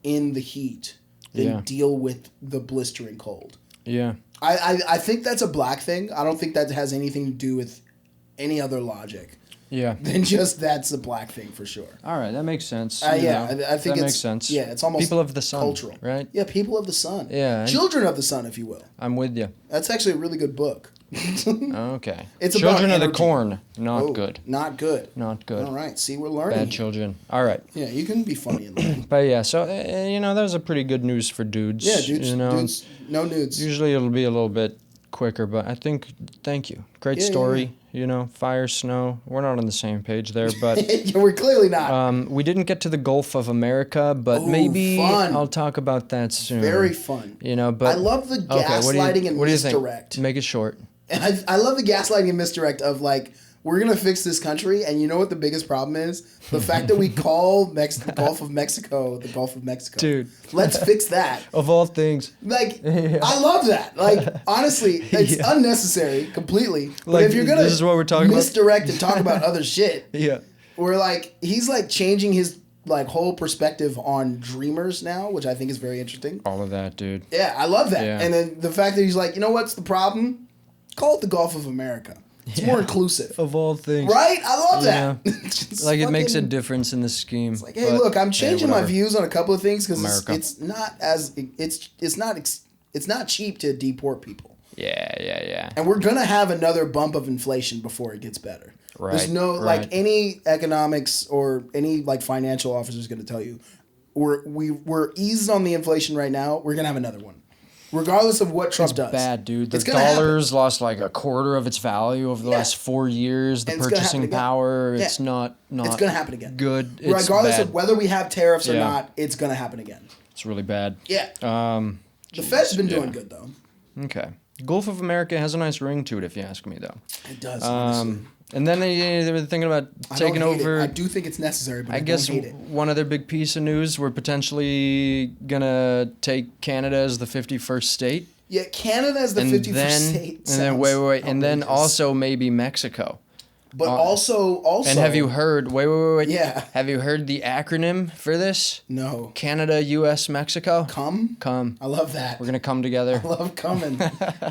in the heat than deal with the blistering cold.
Yeah.
I think that's a black thing. I don't think that has anything to do with any other logic.
Yeah.
Than just that's a black thing for sure.
All right, that makes sense.
I think
that makes sense.
Yeah, it's almost
people of the sun,
cultural,
right?
Yeah, people of the sun.
Yeah.
Children of the sun, if you will.
I'm with you.
That's actually a really good book.
Okay.
It's
Children
about
of the corn. Not good.
Not good.
Not good.
All right. See, we're learning.
Bad children. All right.
Yeah, you can be funny in that.
But yeah, so that was a pretty good news for dudes.
Yeah, dudes. No nudes.
Usually it'll be a little bit quicker, but I think. Thank you. Great story. Yeah. Fire, snow. We're not on the same page there, but
we're clearly not.
We didn't get to the Gulf of America, but maybe
fun.
I'll talk about that soon.
Very fun.
But
I love the gaslighting and misdirect.
Make it short.
And I love the gaslighting and misdirect of like, we're going to fix this country. And you know what the biggest problem is? The fact that we call the Gulf of Mexico the Gulf of Mexico.
Dude.
Let's fix that.
Of all things.
Like, I love that. Like, honestly, it's unnecessary completely. But
like,
if you're going to misdirect and talk about other shit, we're like, he's like changing his like whole perspective on dreamers now, which I think is very interesting.
All of that, dude.
Yeah, I love that.
Yeah.
And then the fact that he's like, you know what's the problem? Call it the Gulf of America. It's more inclusive.
Of all things.
Right? I love that.
Like it makes a difference in the scheme.
It's like, hey, look, I'm changing my views on a couple of things because it's not cheap to deport people.
Yeah.
And we're gonna have another bump of inflation before it gets better.
Right.
There's no like any economics or any like financial officer is gonna tell you we're eased on the inflation right now. We're gonna have another one. Regardless of what Trump does.
It's bad, dude. The dollar's lost like a quarter of its value over the last 4 years. The purchasing power, it's not it's going to happen again. Good.
Regardless of whether we have tariffs or not, it's going to happen again.
It's really bad.
Yeah. The Fed's been doing good, though.
Okay. Gulf of America has a nice ring to it, if you ask me, though.
It does, honestly.
And then they were thinking about taking over.
I do think it's necessary, but I
guess
don't hate it.
One other big piece of news: we're potentially gonna take Canada as the 51st state.
Yeah, Canada as the 51st state.
And then wait, and then also maybe Mexico.
But also.
And have you heard? Wait.
Yeah.
Have you heard the acronym for this?
No.
Canada, U.S., Mexico.
Come.
I
love that.
We're gonna come together.
I love coming.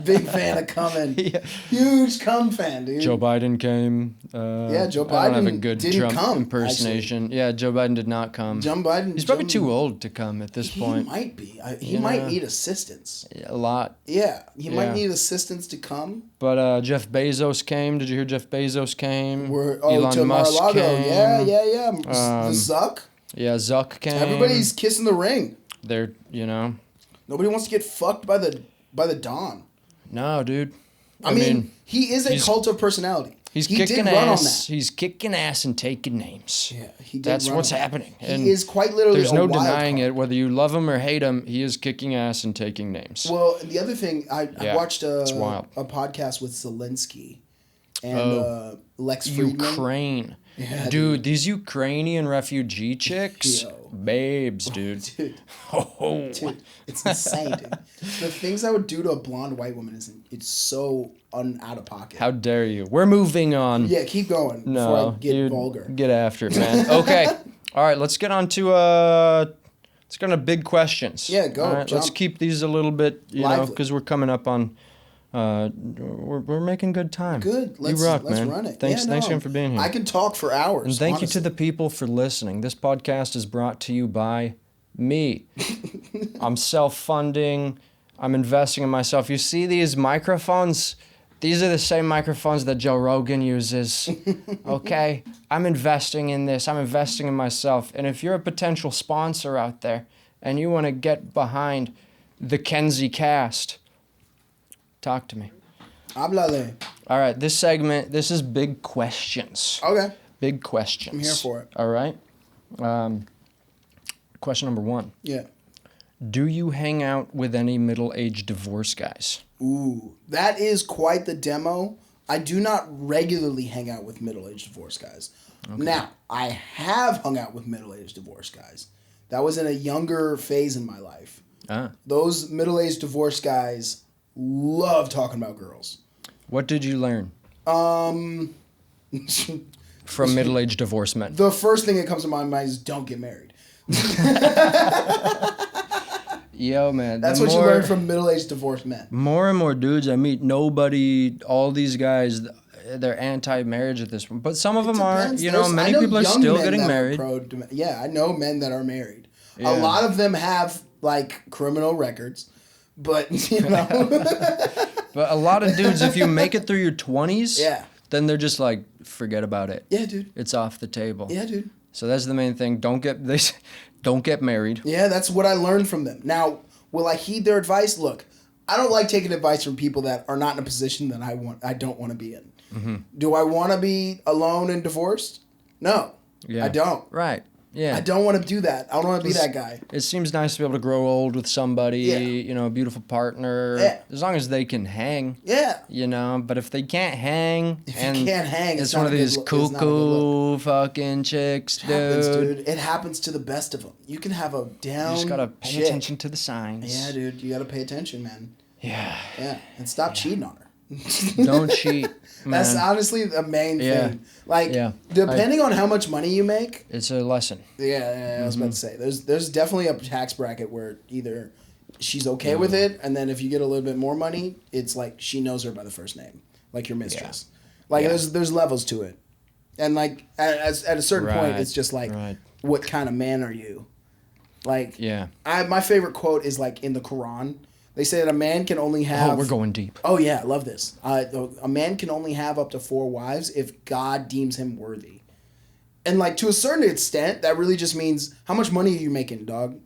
Big fan of coming. Yeah. Huge come fan, dude.
Joe Biden came.
Joe Biden
I don't have a good
didn't
Trump
come,
impersonation.
actually.
Yeah, Joe Biden did not come.
Joe Biden.
He's probably too old to come at this point.
He might be. He might need assistance.
A lot.
Yeah, he might need assistance to come.
But Jeff Bezos came. Did you hear Jeff Bezos came?
Elon Musk
came.
Yeah. The Zuck.
Yeah, Zuck came.
Everybody's kissing the ring.
They're,
Nobody wants to get fucked by the Don.
No, dude.
I mean, he is a cult of personality.
He's kicking ass. He's kicking ass and taking names.
Yeah, he did.
That's what's happening.
He is quite literally.
There's no denying it. Whether you love him or hate him, he is kicking ass and taking names.
Well, the other thing, I watched a podcast with Zelensky and Lex Friedman.
Ukraine.
Yeah,
dude, these Ukrainian refugee chicks, babes, dude.
Dude, it's insane, dude. The things I would do to a blonde white woman it's so out of pocket.
How dare you? We're moving on.
Yeah, keep going before I get vulgar.
Get after it, man. Okay, all right. Let's get on to big questions.
Yeah, go.
All right, let's keep these a little bit, because we're coming up on. We're making good time.
Good. Let's run it.
Thanks again for being here.
I can talk for hours.
And thank you to the people for listening. This podcast is brought to you by me. I'm self-funding. I'm investing in myself. You see these microphones? These are the same microphones that Joe Rogan uses. Okay? I'm investing in this. I'm investing in myself. And if you're a potential sponsor out there and you want to get behind the Kenzy cast, talk to me.
Háblale.
All right, this segment, this is big questions.
Okay.
Big questions.
I'm here for it.
All right. Question number 1.
Yeah.
Do you hang out with any middle-aged divorce guys?
Ooh, that is quite the demo I do not regularly hang out with middle-aged divorced guys. Okay. Now, I have hung out with middle-aged divorced guys. That was in a younger phase in my life. Those middle-aged divorced guys love talking about girls.
What did you learn? From middle-aged divorced men.
The first thing that comes to my mind is don't get married.
Yo, man.
That's what you learn from middle-aged divorced men.
More and more dudes I meet, all these guys, they're anti-marriage at this point. But some of them are. Many people are still getting married.
I know men that are married. Yeah. A lot of them have, criminal records. But,
But a lot of dudes, if you make it through your 20s, then they're just like, forget about it.
Yeah, dude.
It's off the table.
Yeah, dude.
So that's the main thing. Don't get married.
Yeah, that's what I learned from them. Now, will I heed their advice? Look, I don't like taking advice from people that are not in a position that I don't want to be in. Mm-hmm. Do I want to be alone and divorced? No. Yeah. I don't.
Right. Yeah.
I don't want to do that. I don't want to be that guy.
It seems nice to be able to grow old with somebody, a beautiful partner. Yeah. As long as they can hang.
Yeah.
But if they can't hang.
It's
one of these cuckoo fucking chicks, dude.
Happens, dude. It happens to the best of them. You can have a down
You just got to pay attention to the signs.
Yeah, dude. You got to pay attention, man.
Yeah.
Yeah. And stop cheating on her.
Don't cheat. Man.
That's honestly the main thing. Depending on how much money you make,
it's a lesson.
Yeah, I was about to say. There's definitely a tax bracket where either she's okay with it, and then if you get a little bit more money, it's like she knows her by the first name, like your mistress. There's levels to it, and at a certain point, it's just what kind of man are you? My favorite quote is in the Quran. They say that a man can only have...
Oh, we're going deep.
Oh, yeah, I love this. A man can only have up to 4 wives if God deems him worthy. And, to a certain extent, that really just means, how much money are you making, dog?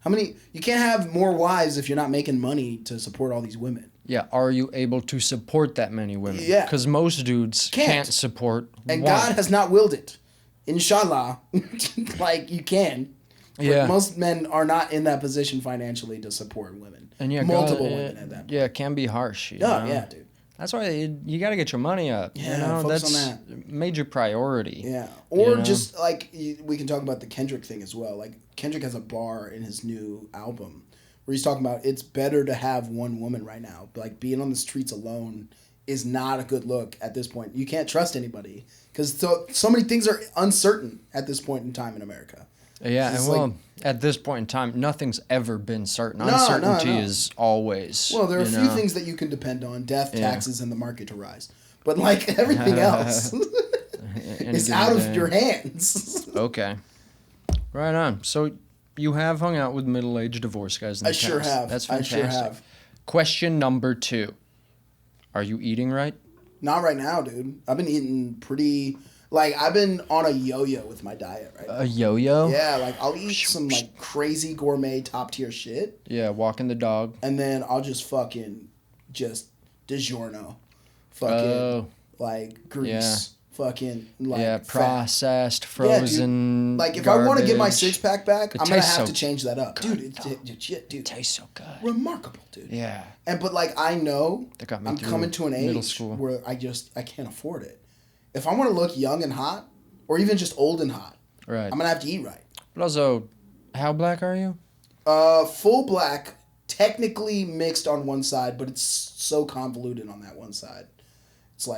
You can't have more wives if you're not making money to support all these women.
Yeah, are you able to support that many women?
Yeah.
Because most dudes can't support
And
one.
God has not willed it. Inshallah. You can. But most men are not in that position financially to support women.
And
multiple women at that point.
Yeah, it can be harsh.
Yeah, dude.
That's why you got to get your money up.
Yeah, focus
that's
on that.
Major priority.
Yeah, or just we can talk about the Kendrick thing as well. Kendrick has a bar in his new album where he's talking about it's better to have one woman right now. But being on the streets alone is not a good look at this point. You can't trust anybody because so many things are uncertain at this point in time in America.
Yeah, and at this point in time, nothing's ever been certain. Uncertainty is always.
Well, there are a few things that you can depend on: death, taxes, and the market to rise. But everything else is out of your hands.
Okay, right on. So you have hung out with middle-aged divorced guys in the past.
I sure have.
That's fantastic.
I sure have.
Question number 2: Are you eating right?
Not right now, dude. I've been eating pretty. I've been on a yo-yo with my diet right now.
A yo-yo?
Yeah, I'll eat some, crazy gourmet top-tier shit.
Yeah, walking the dog.
And then I'll just DiGiorno. Grease. Yeah.
Processed, frozen.
Yeah, dude. If I want to get my 6-pack back, I'm going to have to change that up.
Good,
dude,
it tastes so good.
Remarkable, dude.
Yeah.
But, I know I'm coming to an age
school.
where I can't afford it. If I want to look young and hot, or even just old and hot, I'm going to have to eat right.
But also, how black are you?
Full black, technically mixed on one side, but it's so convoluted on that one side. It's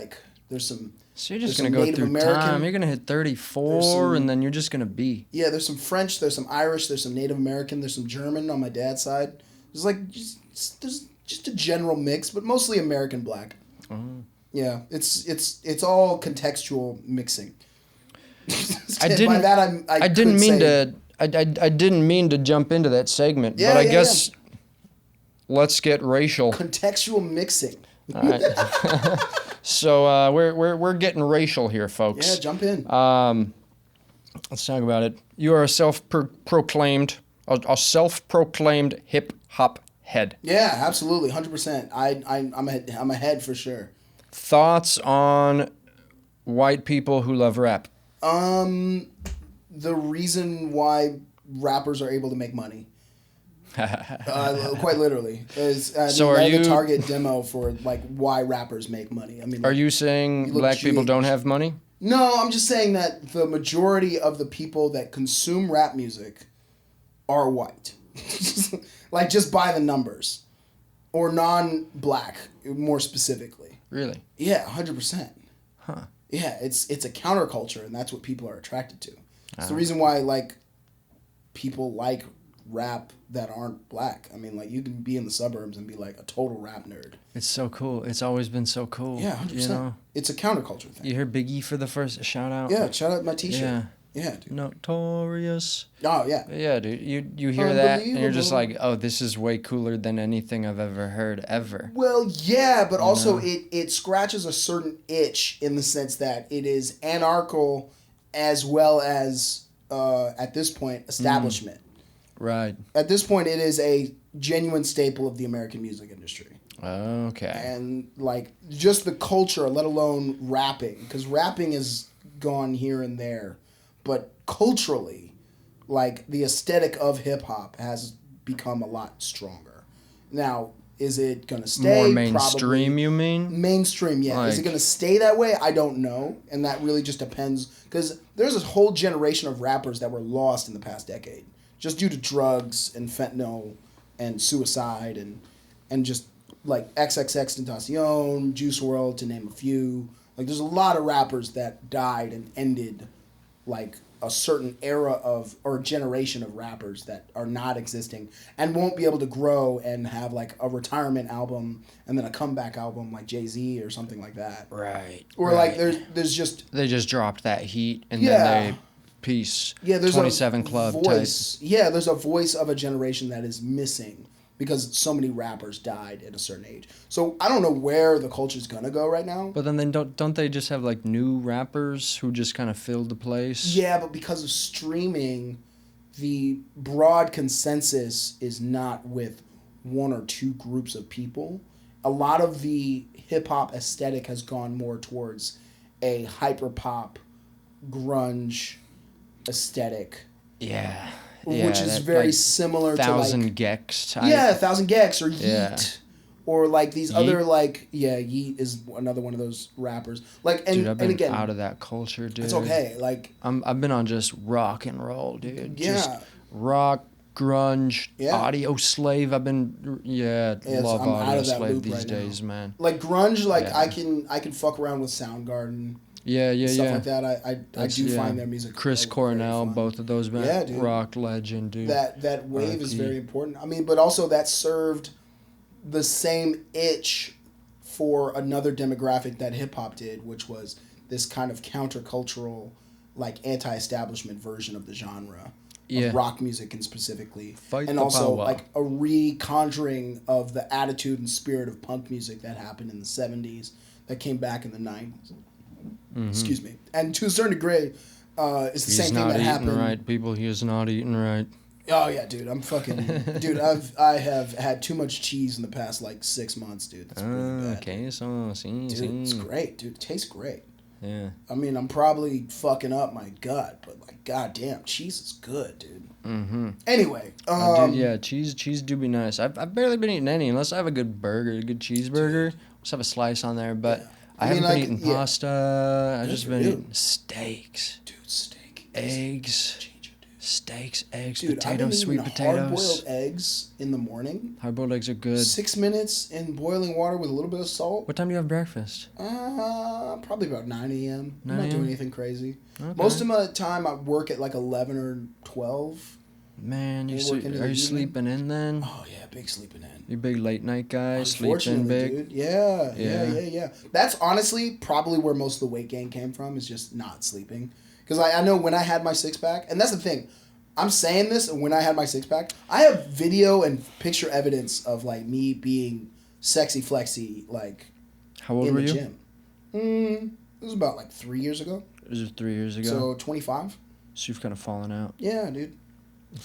there's some...
So you're just going to go through American, time. You're going to hit 34, and then you're just going to be...
Yeah, there's some French, there's some Irish, there's some Native American, there's some German on my dad's side. There's just a general mix, but mostly American black. Oh. Yeah, it's all contextual mixing. I didn't
mean to jump into that segment, but I guess let's get racial.
Contextual mixing.
All right. So we're getting racial here, folks.
Yeah, jump in.
Let's talk about it. You are a self-proclaimed hip hop head.
Yeah, absolutely, 100%. I'm a head for sure.
Thoughts on white people who love rap?
The reason why rappers are able to make money. Quite literally. They're the target demo for like why rappers make money. I mean,
are you saying black people don't have money?
No, I'm just saying that the majority of the people that consume rap music are white. Like, just by the numbers. Or non-black, more specifically.
Really?
Yeah, 100%.
Huh.
Yeah, it's a counterculture, and that's what people are attracted to. It's the reason why, like, people like rap that aren't black. I mean, like, you can be in the suburbs and be, like, a total rap nerd.
It's so cool. It's always been so cool.
Yeah, 100%.
You know?
It's a counterculture thing.
You hear Biggie for the first shout out?
Yeah, shout out my t-shirt.
Yeah.
Yeah, dude.
Notorious.
Oh, yeah.
Yeah, dude. You hear that and you're just like, oh, this is way cooler than anything I've ever heard, ever.
Well, yeah, but also it scratches a certain itch in the sense that it is anarchical as well as, at this point, establishment.
Right.
At this point, it is a genuine staple of the American music industry.
Okay.
And, like, just the culture, let alone rapping, because rapping has gone here and there. But culturally, like, the aesthetic of hip-hop has become a lot stronger. Now, is it going to stay?
More mainstream,
probably.
You mean?
Mainstream, yeah.
Like,
is it going to stay that way? I don't know. And that really just depends. Because there's this whole generation of rappers that were lost in the past decade. Just due to drugs and fentanyl and suicide and just, like, XXXTentacion, Juice WRLD, to name a few. Like, there's a lot of rappers that died and ended, like, a certain era of, or generation of rappers that are not existing and won't be able to grow and have, like, a retirement album and then a comeback album like Jay-Z or something like that.
Right.
Or, like, there's just...
They just dropped that heat and then they... Peace.
Yeah, there's
27 Club
voice.
Type.
Yeah, there's a voice of a generation that is missing because so many rappers died at a certain age. So I don't know where the culture's gonna go right now.
But then don't they just have like new rappers who just kind of filled the place?
Yeah, but because of streaming, the broad consensus is not with one or two groups of people. A lot of the hip hop aesthetic has gone more towards a hyper pop, grunge aesthetic.
Yeah.
Which is very like similar to like...
Thousand Gex type.
Yeah, Thousand Gex or Yeet.
Yeah.
Or like these other like... Yeah, Yeet is another one of those rappers. Like, and,
dude, I've been
and again...
out of that culture, dude.
It's okay. Like...
I've been on just rock and roll, dude.
Yeah.
Just rock, grunge, Audio Slave. I've been... Yeah, love
I'm
Audio Slave these
right
days,
now.
man.
Like grunge, like I can fuck around with Soundgarden.
Yeah,
stuff like that. I do find their music.
Chris Cornell, both of those, man.
Yeah, dude.
Rock legend, dude.
That wave is very important. I mean, but also that served the same itch for another demographic that hip hop did, which was this kind of countercultural, like anti-establishment version of the genre. Of rock music and specifically. And also like a reconjuring of the attitude and spirit of punk music that happened in the 70s that came back in the 90s. Mm-hmm. Excuse me. And to a certain degree, it's the same thing that happened.
He's not eating right, people. He is not eating right.
Oh, yeah, dude. I'm fucking... dude, I have had too much cheese in the past, like, 6 months, dude. That's really bad.
Queso,
dude, it's great, dude. It tastes great.
Yeah.
I mean, I'm probably fucking up my gut, but, like, goddamn, cheese is good, dude.
Mm-hmm.
Anyway.
Cheese do be nice. I've barely been eating any, unless I have a good burger, a good cheeseburger. Just have a slice on there, but... Yeah. I haven't been eating pasta. I've just been eating steaks.
Dude, steak.
Eggs. Steaks, eggs,
dude,
potatoes, sweet potatoes.
Hard-boiled eggs in the morning.
Hard-boiled eggs are good.
6 minutes in boiling water with a little bit of salt.
What time do you have breakfast?
Probably about 9 a.m.
9
I'm not doing
a.m.?
anything crazy.
Okay.
Most of my time I work at like 11 or 12.
Man, are you sleeping in then?
Oh, yeah, big sleeping in.
You big late night guy, sleeping big?
Dude. Yeah. That's honestly probably where most of the weight gain came from, is just not sleeping. Because I know when I had my six-pack, and that's the thing, I'm saying this, and when I had my six-pack, I have video and picture evidence of, like, me being sexy flexy, like,
how old were you?
Gym. It was about, like, 3 years ago.
It was 3 years ago?
So, 25.
So you've kind of fallen out.
Yeah, dude.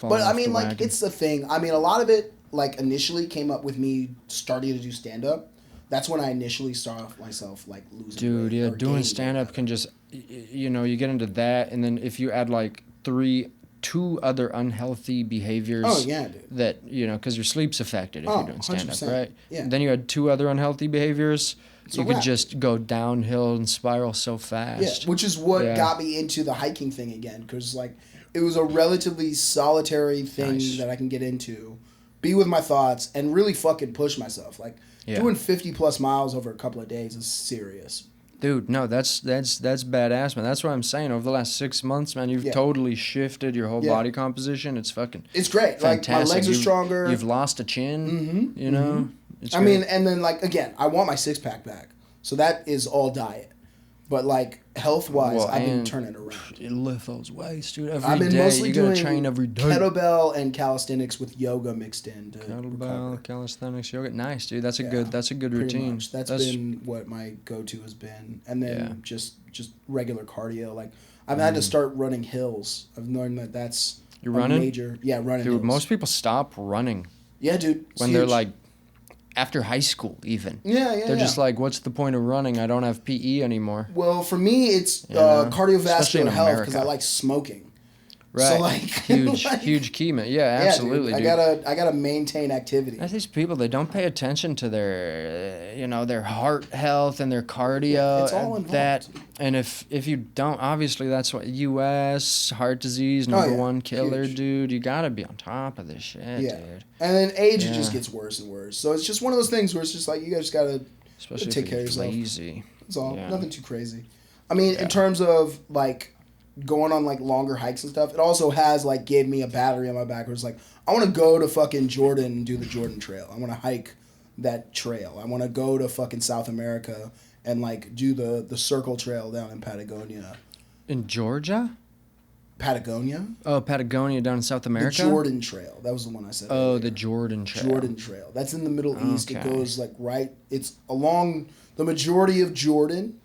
But, I mean, like, it's the thing. I mean, a lot of it, like, initially came up with me starting to do stand-up. That's when I initially saw myself, like, losing weight.
Dude, doing stand-up can just, you know, you get into that, and then if you add, like, 3 two other unhealthy behaviors.
Oh, yeah, dude.
That, because your sleep's affected if you're doing stand-up,
100%.
right?
Yeah.
Then you had two other unhealthy behaviors.
It's
you could just go downhill and spiral so fast.
Yeah, which is what got me into the hiking thing again, because like it was a relatively solitary thing that I can get into, be with my thoughts, and really fucking push myself. Like doing 50 plus miles over a couple of days is serious.
Dude, no, that's badass, man. That's what I'm saying. Over the last 6 months, man, you've totally shifted your whole body composition. It's fucking
It's great.
fantastic.
Like, my legs are stronger.
You've lost a chin, you know? It's
I mean, and then, like, again, I want my six-pack back. So that is all diet. But, like, health-wise, I've been turning it around.
You lift those weights, dude,
I've been mostly
you
doing
gotta train every day.
Kettlebell and calisthenics with yoga mixed in to
Kettlebell, calisthenics, yoga. Nice, dude. That's a good
pretty
routine.
Much. That's been what my go-to has been. And then just regular cardio. Like, I've had to start running hills. I've learned that that's
You're running?
running
Dude,
hills.
most people stop running.
Yeah, dude.
When they're like, after high school, even.
They're
just like, what's the point of running? I don't have PE anymore.
Well, for me, it's cardiovascular health because I like smoking.
Right.
So like
huge key, man. Yeah, absolutely.
Dude. I gotta maintain activity.
These people, they don't pay attention to their, their heart health and their cardio.
It's all involved.
And if you don't, obviously that's what U.S. heart disease number one killer, dude. You gotta be on top of this shit, dude.
And then age, it just gets worse and worse. So it's just one of those things where it's just like you guys gotta take care of yourself.
Lazy.
That's all. Nothing too crazy. I mean, in terms of like going on like longer hikes and stuff, it also has like gave me a battery on my back where it's like I want to go to fucking Jordan and do the Jordan Trail. I want to hike that trail. I want to go to fucking South America and like do the Circle Trail down in Patagonia.
In Georgia?
Patagonia?
Oh, Patagonia down in South America?
The Jordan Trail. That was the one I said.
Oh,
earlier.
the Jordan Trail.
Jordan Trail. That's in the Middle East. It goes like it's along the majority of Jordan,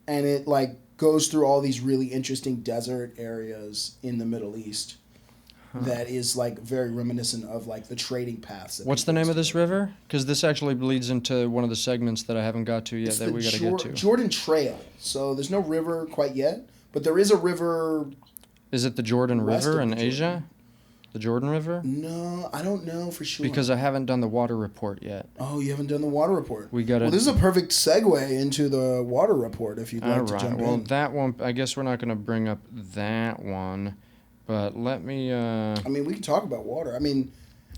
and it like goes through all these really interesting desert areas in the Middle East that is like very reminiscent of like the trading paths.
What's the name of this river? Because this actually bleeds into one of the segments that I haven't got to yet that we got to get to.
Jordan Trail. So there's no river quite yet, but there is a river.
Is it the Jordan River in Asia? The Jordan River?
No, I don't know for sure.
Because I haven't done the water report yet.
Oh, you haven't done the water report.
We gotta.
Well, this is a perfect segue into the water report if you'd like to jump in.
Well, that one, I guess we're not going to bring up that one, but let me.
I mean, we can talk about water. I mean,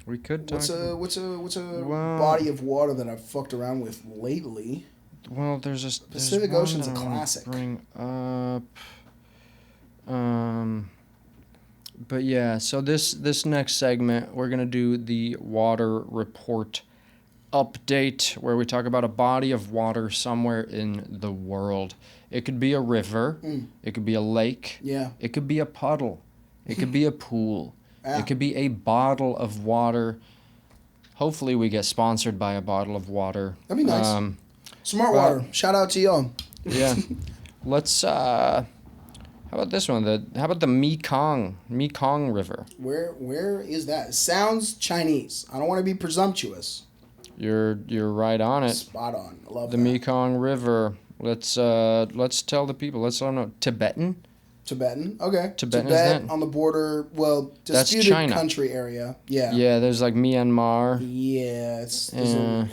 we could talk.
What's a body of water that I've fucked around with lately?
Well, there's
Pacific Ocean's a classic.
Bring up. But yeah, so this next segment, we're going to do the water report update, where we talk about a body of water somewhere in the world. It could be a river. It could be a lake.
Yeah.
It could be a puddle. It could be a pool. It could be a bottle of water. Hopefully we get sponsored by a bottle of water.
That'd be nice. Smart Water. Shout out to y'all.
Yeah. Let's... how about this one? How about the Mekong River?
Where is that? It sounds Chinese. I don't want to be presumptuous.
You're right on it.
Spot on. I love
the
that.
Mekong River. Let's tell the people. Let's let them know. Tibetan.
Okay.
Tibet
on the border. Well, disputed
China.
Country area. Yeah.
Yeah. There's like Myanmar.
Yeah.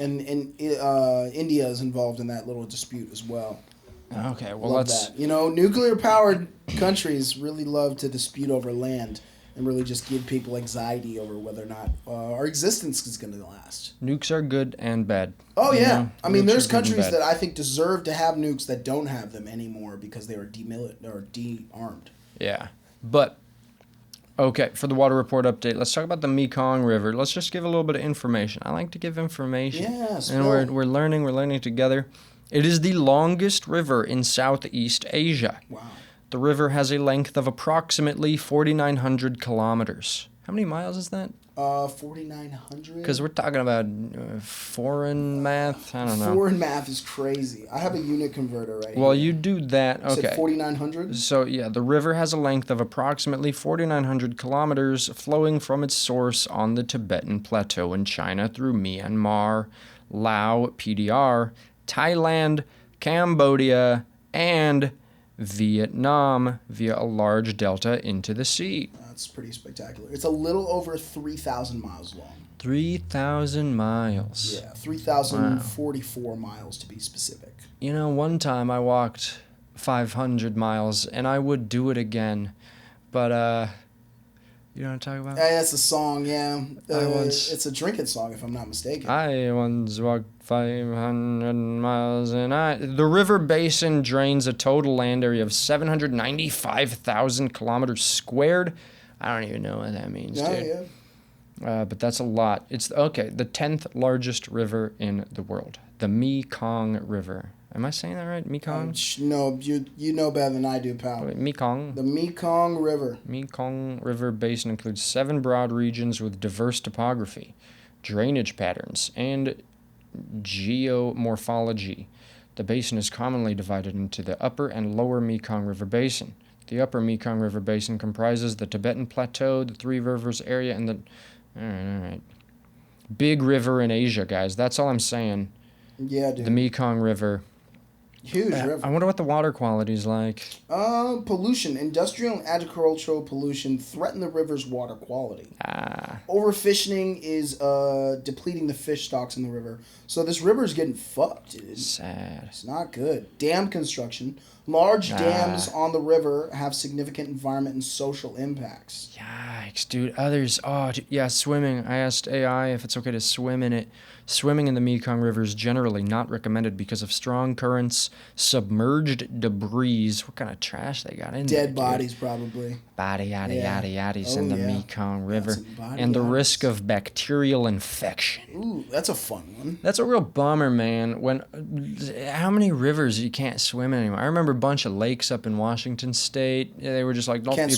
And India is involved in that little dispute as well.
Okay, well,
love that. Nuclear-powered countries really love to dispute over land and really just give people anxiety over whether or not our existence is going to last.
Nukes are good and bad.
Oh, yeah. I mean, there's countries that I think deserve to have nukes that don't have them anymore because they were de-armed.
Yeah. But, okay, for the water report update, let's talk about the Mekong River. Let's just give a little bit of information. I like to give information.
Yeah,
and we're learning together. It is the longest river in Southeast Asia.
Wow.
The river has a length of approximately 4,900 kilometers. How many miles is that?
4,900?
Because we're talking about foreign math. I don't know.
Foreign math is crazy. I have a unit converter right here.
Well, you do that. Okay.
You said 4,900?
So, yeah, the river has a length of approximately 4,900 kilometers flowing from its source on the Tibetan Plateau in China through Myanmar, Laos, PDR, Thailand, Cambodia, and Vietnam via a large delta into the sea.
It's pretty spectacular. It's a little over 3,000 miles long.
3,000 miles.
Yeah, 3,044 miles to be specific.
You know, one time I walked 500 miles, and I would do it again. But, you know what I'm talking about?
Yeah, that's a song, yeah. It's a drinking song, if I'm not mistaken.
I once walked 500 miles, and the river basin drains a total land area of 795,000 kilometers squared. I don't even know what that means, dude.
Yeah.
But that's a lot. It's the 10th largest river in the world, the Mekong River. Am I saying that right? Mekong?
No, you know better than I do, pal.
Wait, Mekong.
The Mekong River.
Mekong River Basin includes 7 broad regions with diverse topography, drainage patterns, and geomorphology. The basin is commonly divided into the upper and lower Mekong River Basin. The upper Mekong River Basin comprises the Tibetan Plateau, the Three Rivers area, and the... All right. Big river in Asia, guys. That's all I'm saying.
Yeah, dude.
The Mekong River.
Huge river.
I wonder what the water quality is like.
Pollution. Industrial and agricultural pollution threaten the river's water quality. Overfishing is depleting the fish stocks in the river. So this river is getting fucked, dude.
Sad.
It's not good. Dam construction. Large dams on the river have significant environment and social impacts.
Yikes, dude. Others, swimming. I asked AI if it's okay to swim in it. Swimming in the Mekong River is generally not recommended because of strong currents, submerged debris. What kind of trash they got in there?
Dead bodies, probably.
Yaddies in the Mekong River. And the risk of bacterial infection.
Ooh, that's a fun one.
That's a real bummer, man. How many rivers you can't swim in anymore? I remember a bunch of lakes up in Washington State. They were just like, nope, can't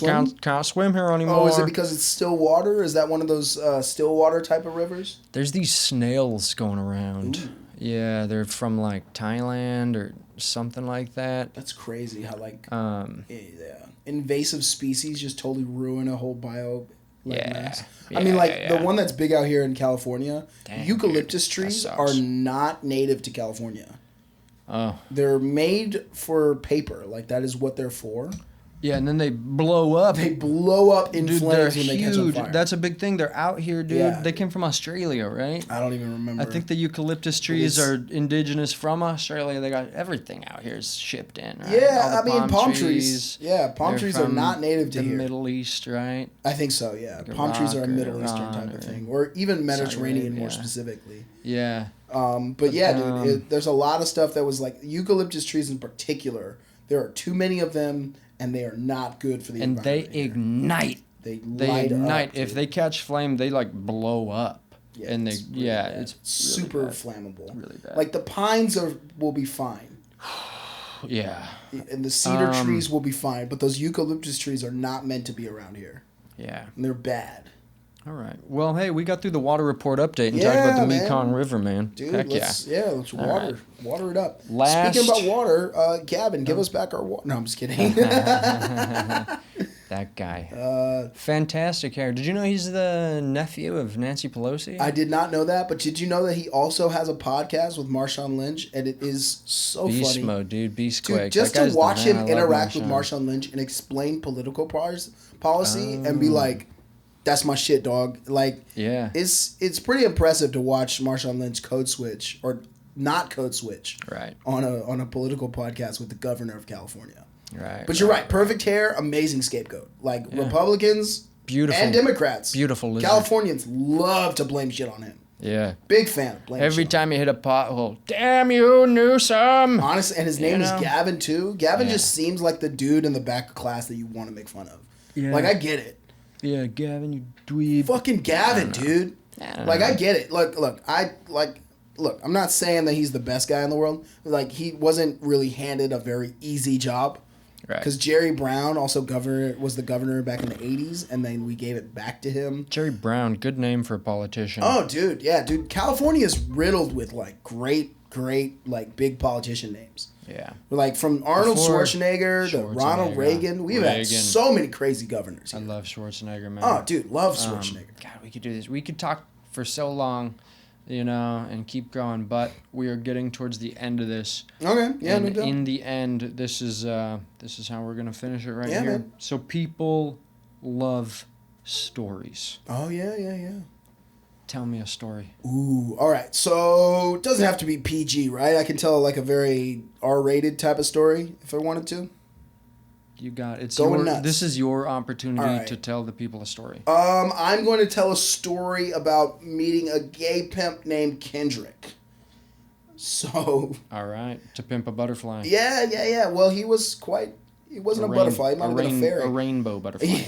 swim here anymore.
Oh, is it because it's still water? Is that one of those still water type of rivers?
There's these snails going around.
Ooh.
Yeah, they're from like Thailand or something like that.
That's crazy how invasive species just totally ruin a whole mass. I mean, the one that's big out here in California, eucalyptus trees are not native to California.
Oh.
They're made for paper. Like, that is what they're for.
Yeah, and then they blow up.
They blow up in flames when they catch on fire.
That's a big thing. They're out here, dude. Yeah. They came from Australia, right?
I don't even remember.
I think the eucalyptus trees are indigenous from Australia. They got everything out here is shipped in, right?
Yeah, palm trees. Yeah, palm trees are not native to
the
here.
Middle East, right?
I think so, yeah. Like palm trees are a Middle Eastern type of thing. Or even Mediterranean more specifically.
Yeah.
Dude, there's a lot of stuff that was like eucalyptus trees in particular. There are too many of them, and they are not good for the environment.
And they ignite.
They ignite.
Up, if they catch flame, they like blow up.
Yeah,
and
it's
it's
super
really
flammable.
Really bad.
Like the pines will be fine.
Yeah.
And the cedar trees will be fine, but those eucalyptus trees are not meant to be around here.
Yeah.
And they're bad.
All right. Well, hey, we got through the water report update and talked about the Mekong River, man.
Dude,
Heck
let's water it up.
Last...
Speaking about water, Gavin, give us back our water. No, I'm just kidding.
That guy. Fantastic hair. Did you know he's the nephew of Nancy Pelosi?
I did not know that, but did you know that he also has a podcast with Marshawn Lynch, and it is so funny.
Beast mode, dude. Beast quick.
Dude, just to watch him interact with Marshawn Lynch and explain political policy and be like, that's my shit, dog. Like,
yeah,
it's pretty impressive to watch Marshawn Lynch code switch or not code switch,
right,
on a political podcast with the governor of California.
Right.
But you're right. Perfect hair, amazing scapegoat. Like Republicans,
beautiful,
and Democrats,
beautiful. Lizard.
Californians love to blame shit on him.
Yeah.
Big fan of blaming
Every time you hit a pothole, damn you, Newsom.
Honestly, and his name is Gavin too. Gavin just seems like the dude in the back of class that you want to make fun of. Yeah. Like, I get it.
Yeah, Gavin, you dweeb.
Fucking Gavin, dude. I get it. Look, I'm not saying that he's the best guy in the world. Like, he wasn't really handed a very easy job.
Right.
Because Jerry Brown was the governor back in the 80s, and then we gave it back to him.
Jerry Brown, good name for a politician.
Oh, dude, yeah, dude. California is riddled with, like, great, like, big politician names.
Yeah.
Like, from Arnold Schwarzenegger to Ronald Reagan. We've had so many crazy governors here.
I love Schwarzenegger, man.
Oh, dude, love Schwarzenegger.
God, we could do this. We could talk for so long, and keep going, but we are getting towards the end of this.
Okay, yeah,
and in the end, this is how we're gonna finish it here.
Man.
So people love stories.
Oh, yeah.
Tell me a story.
Ooh, all right. So it doesn't have to be PG, right? I can tell like a very R-rated type of story if I wanted to.
You got it. This is your opportunity to tell the people a story.
I'm going to tell a story about meeting a gay pimp named Kendrick. So.
All right. To pimp a butterfly.
Yeah. Well, he wasn't a butterfly. He might have been a fairy.
A rainbow butterfly.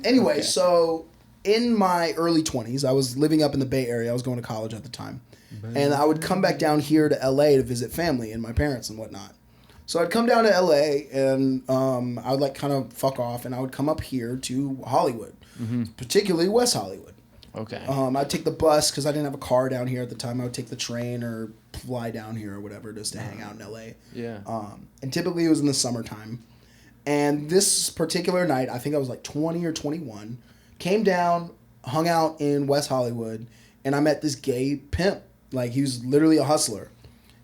Anyway, so in my early 20s, I was living up in the Bay Area. I was going to college at the time. And I would come back down here to LA to visit family and my parents and whatnot. So I'd come down to LA and I would like kind of fuck off and I would come up here to Hollywood, particularly West Hollywood.
Okay.
I'd take the bus because I didn't have a car down here at the time. I would take the train or fly down here or whatever just to hang out in LA.
Yeah.
And typically it was in the summertime. And this particular night, I think I was like 20 or 21, came down, hung out in West Hollywood, and I met this gay pimp. Like, he was literally a hustler.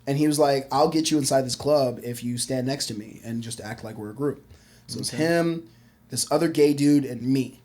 And he was like, I'll get you inside this club if you stand next to me and just act like we're a group. So it's him, this other gay dude, and me.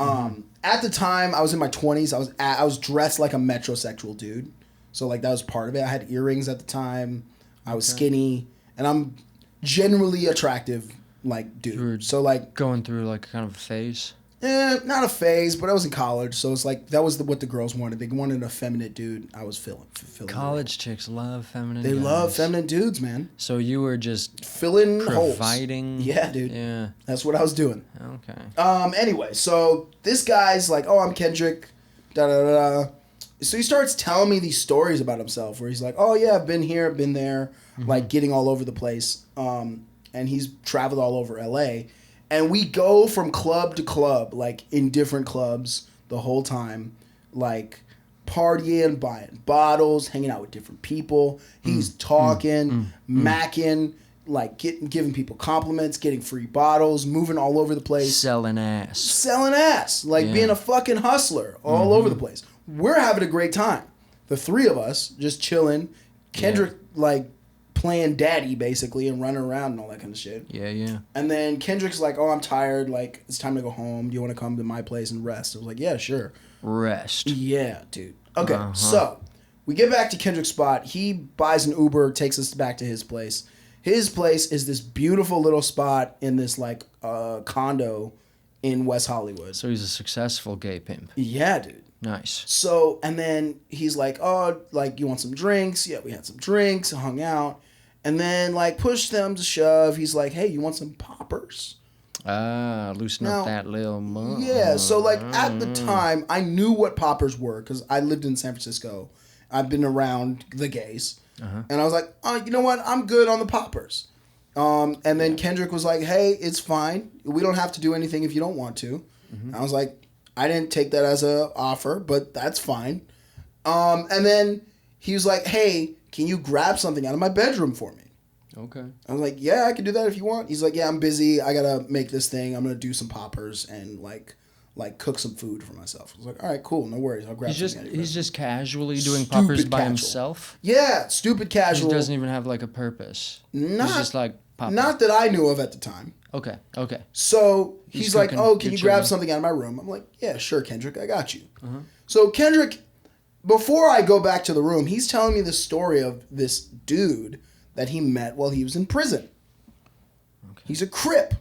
At the time, I was in my 20s. I was dressed like a metrosexual dude. So, like, that was part of it. I had earrings at the time. I was skinny. And I'm generally attractive, like, dude.
You were
so, like...
going through, like, kind of a phase?
Not a phase, but I was in college. So, it's like, that was what the girls wanted. They wanted an effeminate dude. I was feeling
college chicks love feminine
They
guys.
love feminine dudes, man.
So, you were just...
filling
providing...
holes. Yeah, dude.
Yeah.
That's what I was doing.
Okay.
Anyway, so this guy's like, oh, I'm Kendrick, da-da-da-da. So he starts telling me these stories about himself where he's like, oh, yeah, I've been here, been there, like getting all over the place. And he's traveled all over L.A., and we go from club to club, like in different clubs the whole time, like partying, buying bottles, hanging out with different people. He's talking, macking, like giving people compliments, getting free bottles, moving all over the place.
Selling ass.
Like being a fucking hustler all over the place. We're having a great time. The three of us just chilling. Kendrick, like, playing daddy, basically, and running around and all that kind of shit.
Yeah.
And then Kendrick's like, oh, I'm tired. Like, it's time to go home. Do you want to come to my place and rest? I was like, yeah, sure.
Rest.
Yeah, dude. Okay, so we get back to Kendrick's spot. He buys an Uber, takes us back to his place. His place is this beautiful little spot in this, like, condo in West Hollywood.
So he's a successful gay pimp.
Yeah, dude.
Nice.
So, and then he's like, oh, like, you want some drinks? Yeah, we had some drinks, hung out. And then, like, push them to shove. He's like, hey, you want some poppers?
Loosen up that little mug.
Yeah, so, like, at the time, I knew what poppers were because I lived in San Francisco. I've been around the gays. And I was like, oh, you know what? I'm good on the poppers. And then Kendrick was like, hey, it's fine. We don't have to do anything if you don't want to. I was like, I didn't take that as an offer, but that's fine. And then he was like, hey, can you grab something out of my bedroom for me?
Okay.
I was like, yeah, I can do that if you want. He's like, yeah, I'm busy. I got to make this thing. I'm going to do some poppers and, like cook some food for myself. I was like, all right, cool. No worries. I'll grab something.
He's just casually doing poppers by himself?
Yeah, stupid casual.
He doesn't even have, like, a purpose. He's just, like, popping.
Not that I knew of at the time.
Okay.
So he's like, oh, can you grab something out of my room? I'm like, yeah, sure, Kendrick, I got you. So Kendrick, before I go back to the room, he's telling me the story of this dude that he met while he was in prison. Okay. He's a Crip.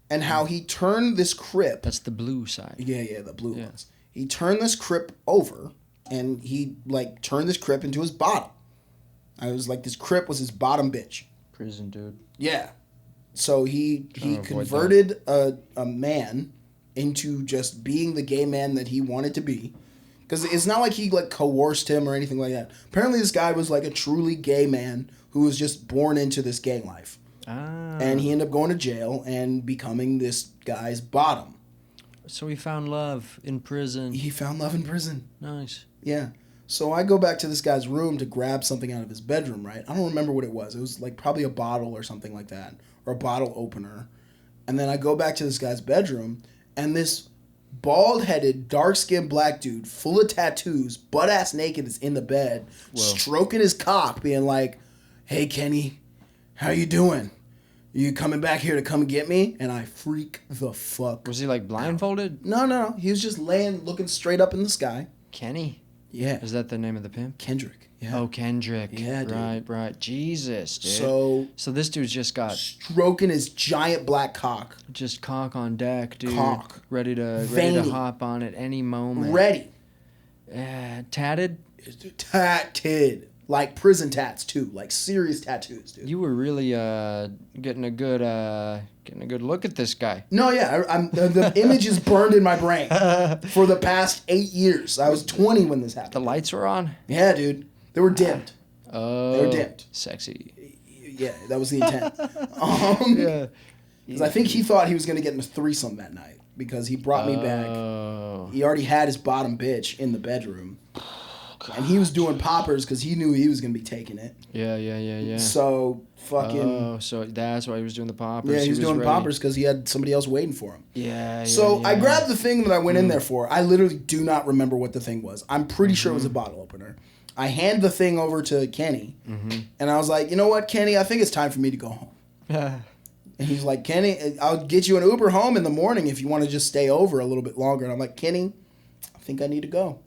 And how he turned this Crip.
That's the blue side.
Yeah, the blue ones. He turned this Crip over, and he, like, turned this Crip into his bottom. I was like, this Crip was his bottom bitch.
Prison dude.
Yeah. So he converted a man into just being the gay man that he wanted to be. Because it's not like he, like, coerced him or anything like that. Apparently this guy was, like, a truly gay man who was just born into this gang life. And he ended up going to jail and becoming this guy's bottom.
So he found love in prison.
He found love in prison.
Nice.
Yeah. So I go back to this guy's room to grab something out of his bedroom, right? I don't remember what it was. It was, like, probably a bottle or something like that. Or a bottle opener. And then I go back to this guy's bedroom, and this bald-headed, dark-skinned black dude, full of tattoos, butt-ass naked, is in the bed, stroking his cock, being like, hey, Kenny, how you doing? You coming back here to come get me? And I freak the fuck.
Was he like blindfolded?
Out. No. He was just looking straight up in the sky.
Kenny?
Yeah.
Is that the name of the pimp?
Kendrick. Yeah.
Oh, Kendrick.
Yeah, dude.
Right. Jesus, dude.
So
this dude's just got...
stroking his giant black cock.
Just cock on deck, dude.
Cock.
Ready to hop on at any moment.
Ready.
Tatted?
Tatted. Like prison tats too, like serious tattoos, dude.
You were really getting a good look at this guy.
No, yeah, the image is burned in my brain for the past 8 years. I was 20 when this happened.
The lights were on?
Yeah, dude, they were dimmed.
Oh,
they were dimmed.
Sexy.
Yeah, that was the intent.
Yeah,
because I think he thought he was gonna get in a threesome that night because he brought me back. He already had his bottom bitch in the bedroom. And he was doing poppers because he knew he was going to be taking it.
Yeah.
So, fucking...
Oh, so that's why he was doing the poppers.
Yeah, he was doing poppers because he had somebody else waiting for him.
Yeah.
So, I grabbed the thing that I went in there for. I literally do not remember what the thing was. I'm pretty sure it was a bottle opener. I hand the thing over to Kenny. And I was like, you know what, Kenny? I think it's time for me to go home. And he's like, Kenny, I'll get you an Uber home in the morning if you want to just stay over a little bit longer. And I'm like, Kenny, I think I need to go.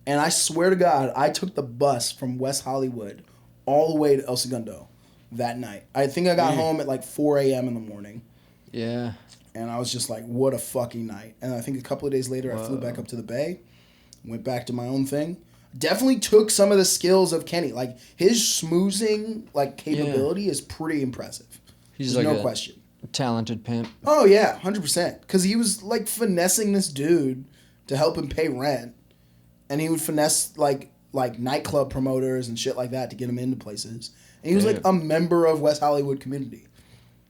And I swear to God, I took the bus from West Hollywood all the way to El Segundo that night. I think I got home at like 4 a.m. in the morning.
Yeah.
And I was just like, what a fucking night. And I think a couple of days later, I flew back up to the Bay, went back to my own thing. Definitely took some of the skills of Kenny. Like, his schmoozing like capability is pretty impressive.
There's
like no question.
Talented pimp.
Oh, yeah, 100%. Because he was like finessing this dude to help him pay rent. And he would finesse like nightclub promoters and shit like that to get him into places. And he was like a member of West Hollywood community.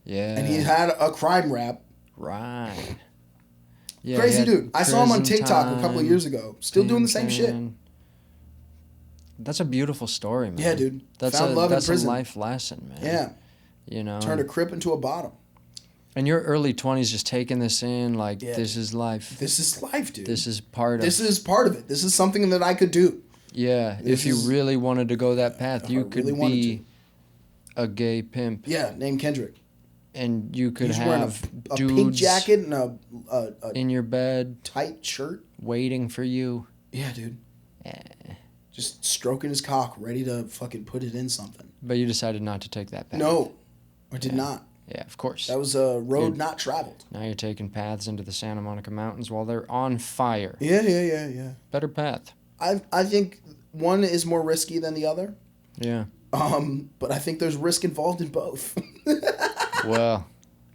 Yeah.
And he had a crime rap.
Right. Yeah,
crazy dude. I saw him on TikTok a couple of years ago. Still doing the same shit.
That's a beautiful story, man.
Yeah, dude.
That's
Found love in prison.
A life lesson, man.
Yeah.
You know.
Turned a crip into a bottom.
And your early 20s just taking this in, like, this is life.
This is life, dude.
This is part of it.
This is part of it. This is something that I could do.
Yeah. If you really wanted to go that path, you could be a gay pimp.
Yeah, named Kendrick.
And you could have
a
dudes
pink jacket and a
in your bed.
Tight shirt.
Waiting for you.
Yeah, dude. Just stroking his cock, ready to fucking put it in something.
But you decided not to take that path.
No, I did not.
Yeah, of course.
That was a road not traveled.
Now you're taking paths into the Santa Monica Mountains while they're on fire.
Yeah.
Better path.
I think one is more risky than the other.
Yeah.
But I think there's risk involved in both.
Well,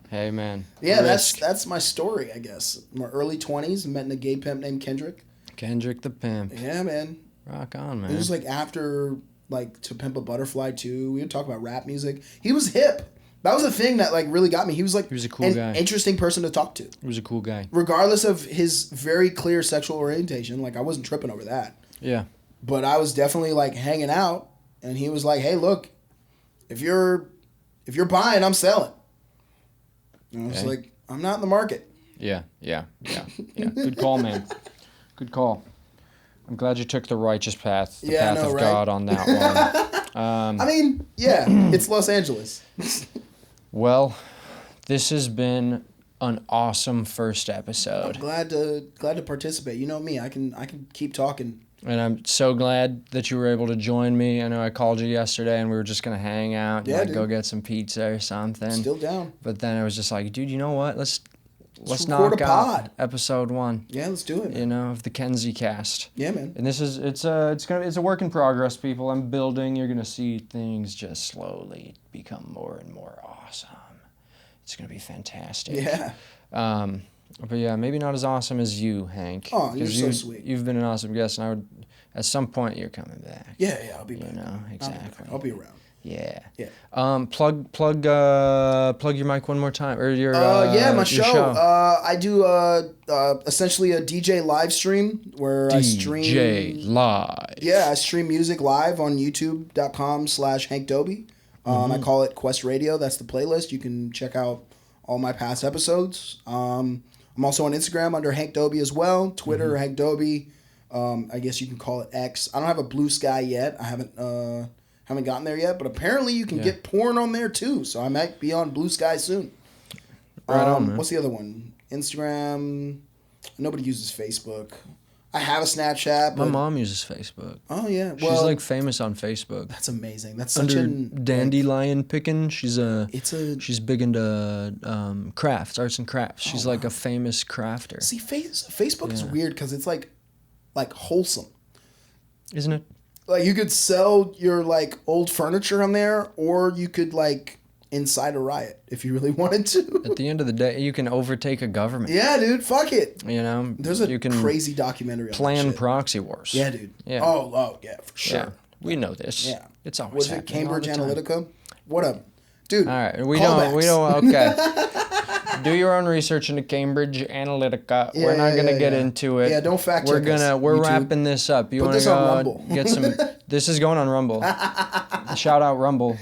hey man.
Yeah, that's my story, I guess. My early 20s, met a gay pimp named Kendrick.
Kendrick the pimp.
Yeah, man.
Rock on, man.
It was like after To Pimp a Butterfly 2. We would talk about rap music. He was hip. That was the thing that like really got me. He was a cool guy. Interesting person to talk to.
He was a cool guy.
Regardless of his very clear sexual orientation, like I wasn't tripping over that.
Yeah.
But I was definitely like hanging out, and he was like, "Hey, look, if you're buying, I'm selling." And I was like, "I'm not in the market."
Yeah. Good call, man. Good call. I'm glad you took the righteous path, the path of God on that one.
I mean, yeah, it's Los Angeles.
Well, this has been an awesome first episode.
I'm glad to participate. You know me, I can keep talking.
And I'm so glad that you were able to join me. I know I called you yesterday and we were just going to hang out and go get some pizza or something.
Still down.
But then I was just like, dude, you know what? Let's
knock
out episode 1.
Yeah, let's do it. Man.
You know, of the Kenzy cast.
Yeah, man.
And it's a work in progress, people. I'm building. You're gonna see things just slowly become more and more awesome. It's gonna be fantastic.
Yeah.
But yeah, maybe not as awesome as you, Hank.
Oh, you're so sweet.
You've been an awesome guest, and at some point you're coming back.
Yeah, I'll be back.
You know, exactly.
I'll be around.
Yeah.
Yeah.
Plug your mic one more time, or your
my show. I do essentially a DJ live stream where I stream
DJ live.
Yeah, I stream music live on YouTube.com/HankDoby. I call it Quest Radio. That's the playlist. You can check out all my past episodes. I'm also on Instagram under Hank Doby as well. Twitter Hank Doby. I guess you can call it X. I don't have a Blue Sky yet. I haven't Haven't gotten there yet, but apparently you can get porn on there too. So I might be on Blue Sky soon.
Right on, man.
What's the other one? Instagram. Nobody uses Facebook. I have a Snapchat.
My mom uses Facebook.
Oh yeah,
She's like famous on Facebook.
That's amazing. That's such a
dandelion picking. She's big into crafts, arts and crafts. She's like a famous crafter.
See, Facebook is weird because it's like wholesome,
isn't it?
Like you could sell your like old furniture on there, or you could like incite a riot if you really wanted to.
At the end of the day, you can overtake a government.
Yeah, dude, fuck it.
You know,
there's a crazy documentary on
plan
that shit.
Proxy wars.
Yeah, dude.
Yeah.
Oh, yeah, for sure.
Yeah. We know this.
Yeah,
it's always
was
happening.
it Cambridge Analytica? What up, dude?
All right, we don't. Okay. Do your own research into Cambridge Analytica.
Yeah,
we're not gonna get into it.
Yeah, don't fact check us.
We're wrapping this up. You want to go get some? This is going on Rumble. Shout out Rumble.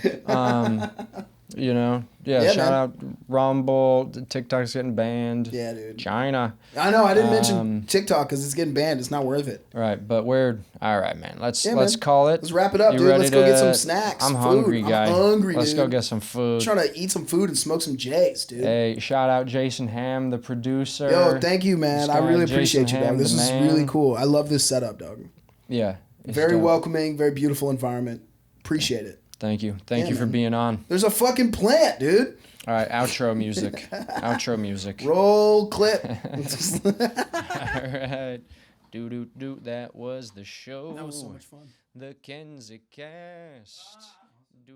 You know, shout out Rumble. TikTok's getting banned.
Yeah, dude.
China.
I know. I didn't mention TikTok because it's getting banned. It's not worth it.
Right, but all right, man. Let's call it.
Let's wrap it up, dude. Let's go get some snacks.
I'm hungry, guy.
I'm hungry,
Let's go get some food.
I'm trying to eat some food and smoke some J's, dude.
Hey, shout out Jason Ham, the producer.
Yo, thank you, man. I really appreciate you, dog. This is really cool. I love this setup, dog.
Yeah.
Very welcoming, very beautiful environment. Appreciate it.
Tk you. Thank you for being on.
There's a fucking plant, dude.
All right, outro music. Outro music.
Roll clip.
All right. Do. That was the show.
That was so much fun.
The Kenzy Cast. Do.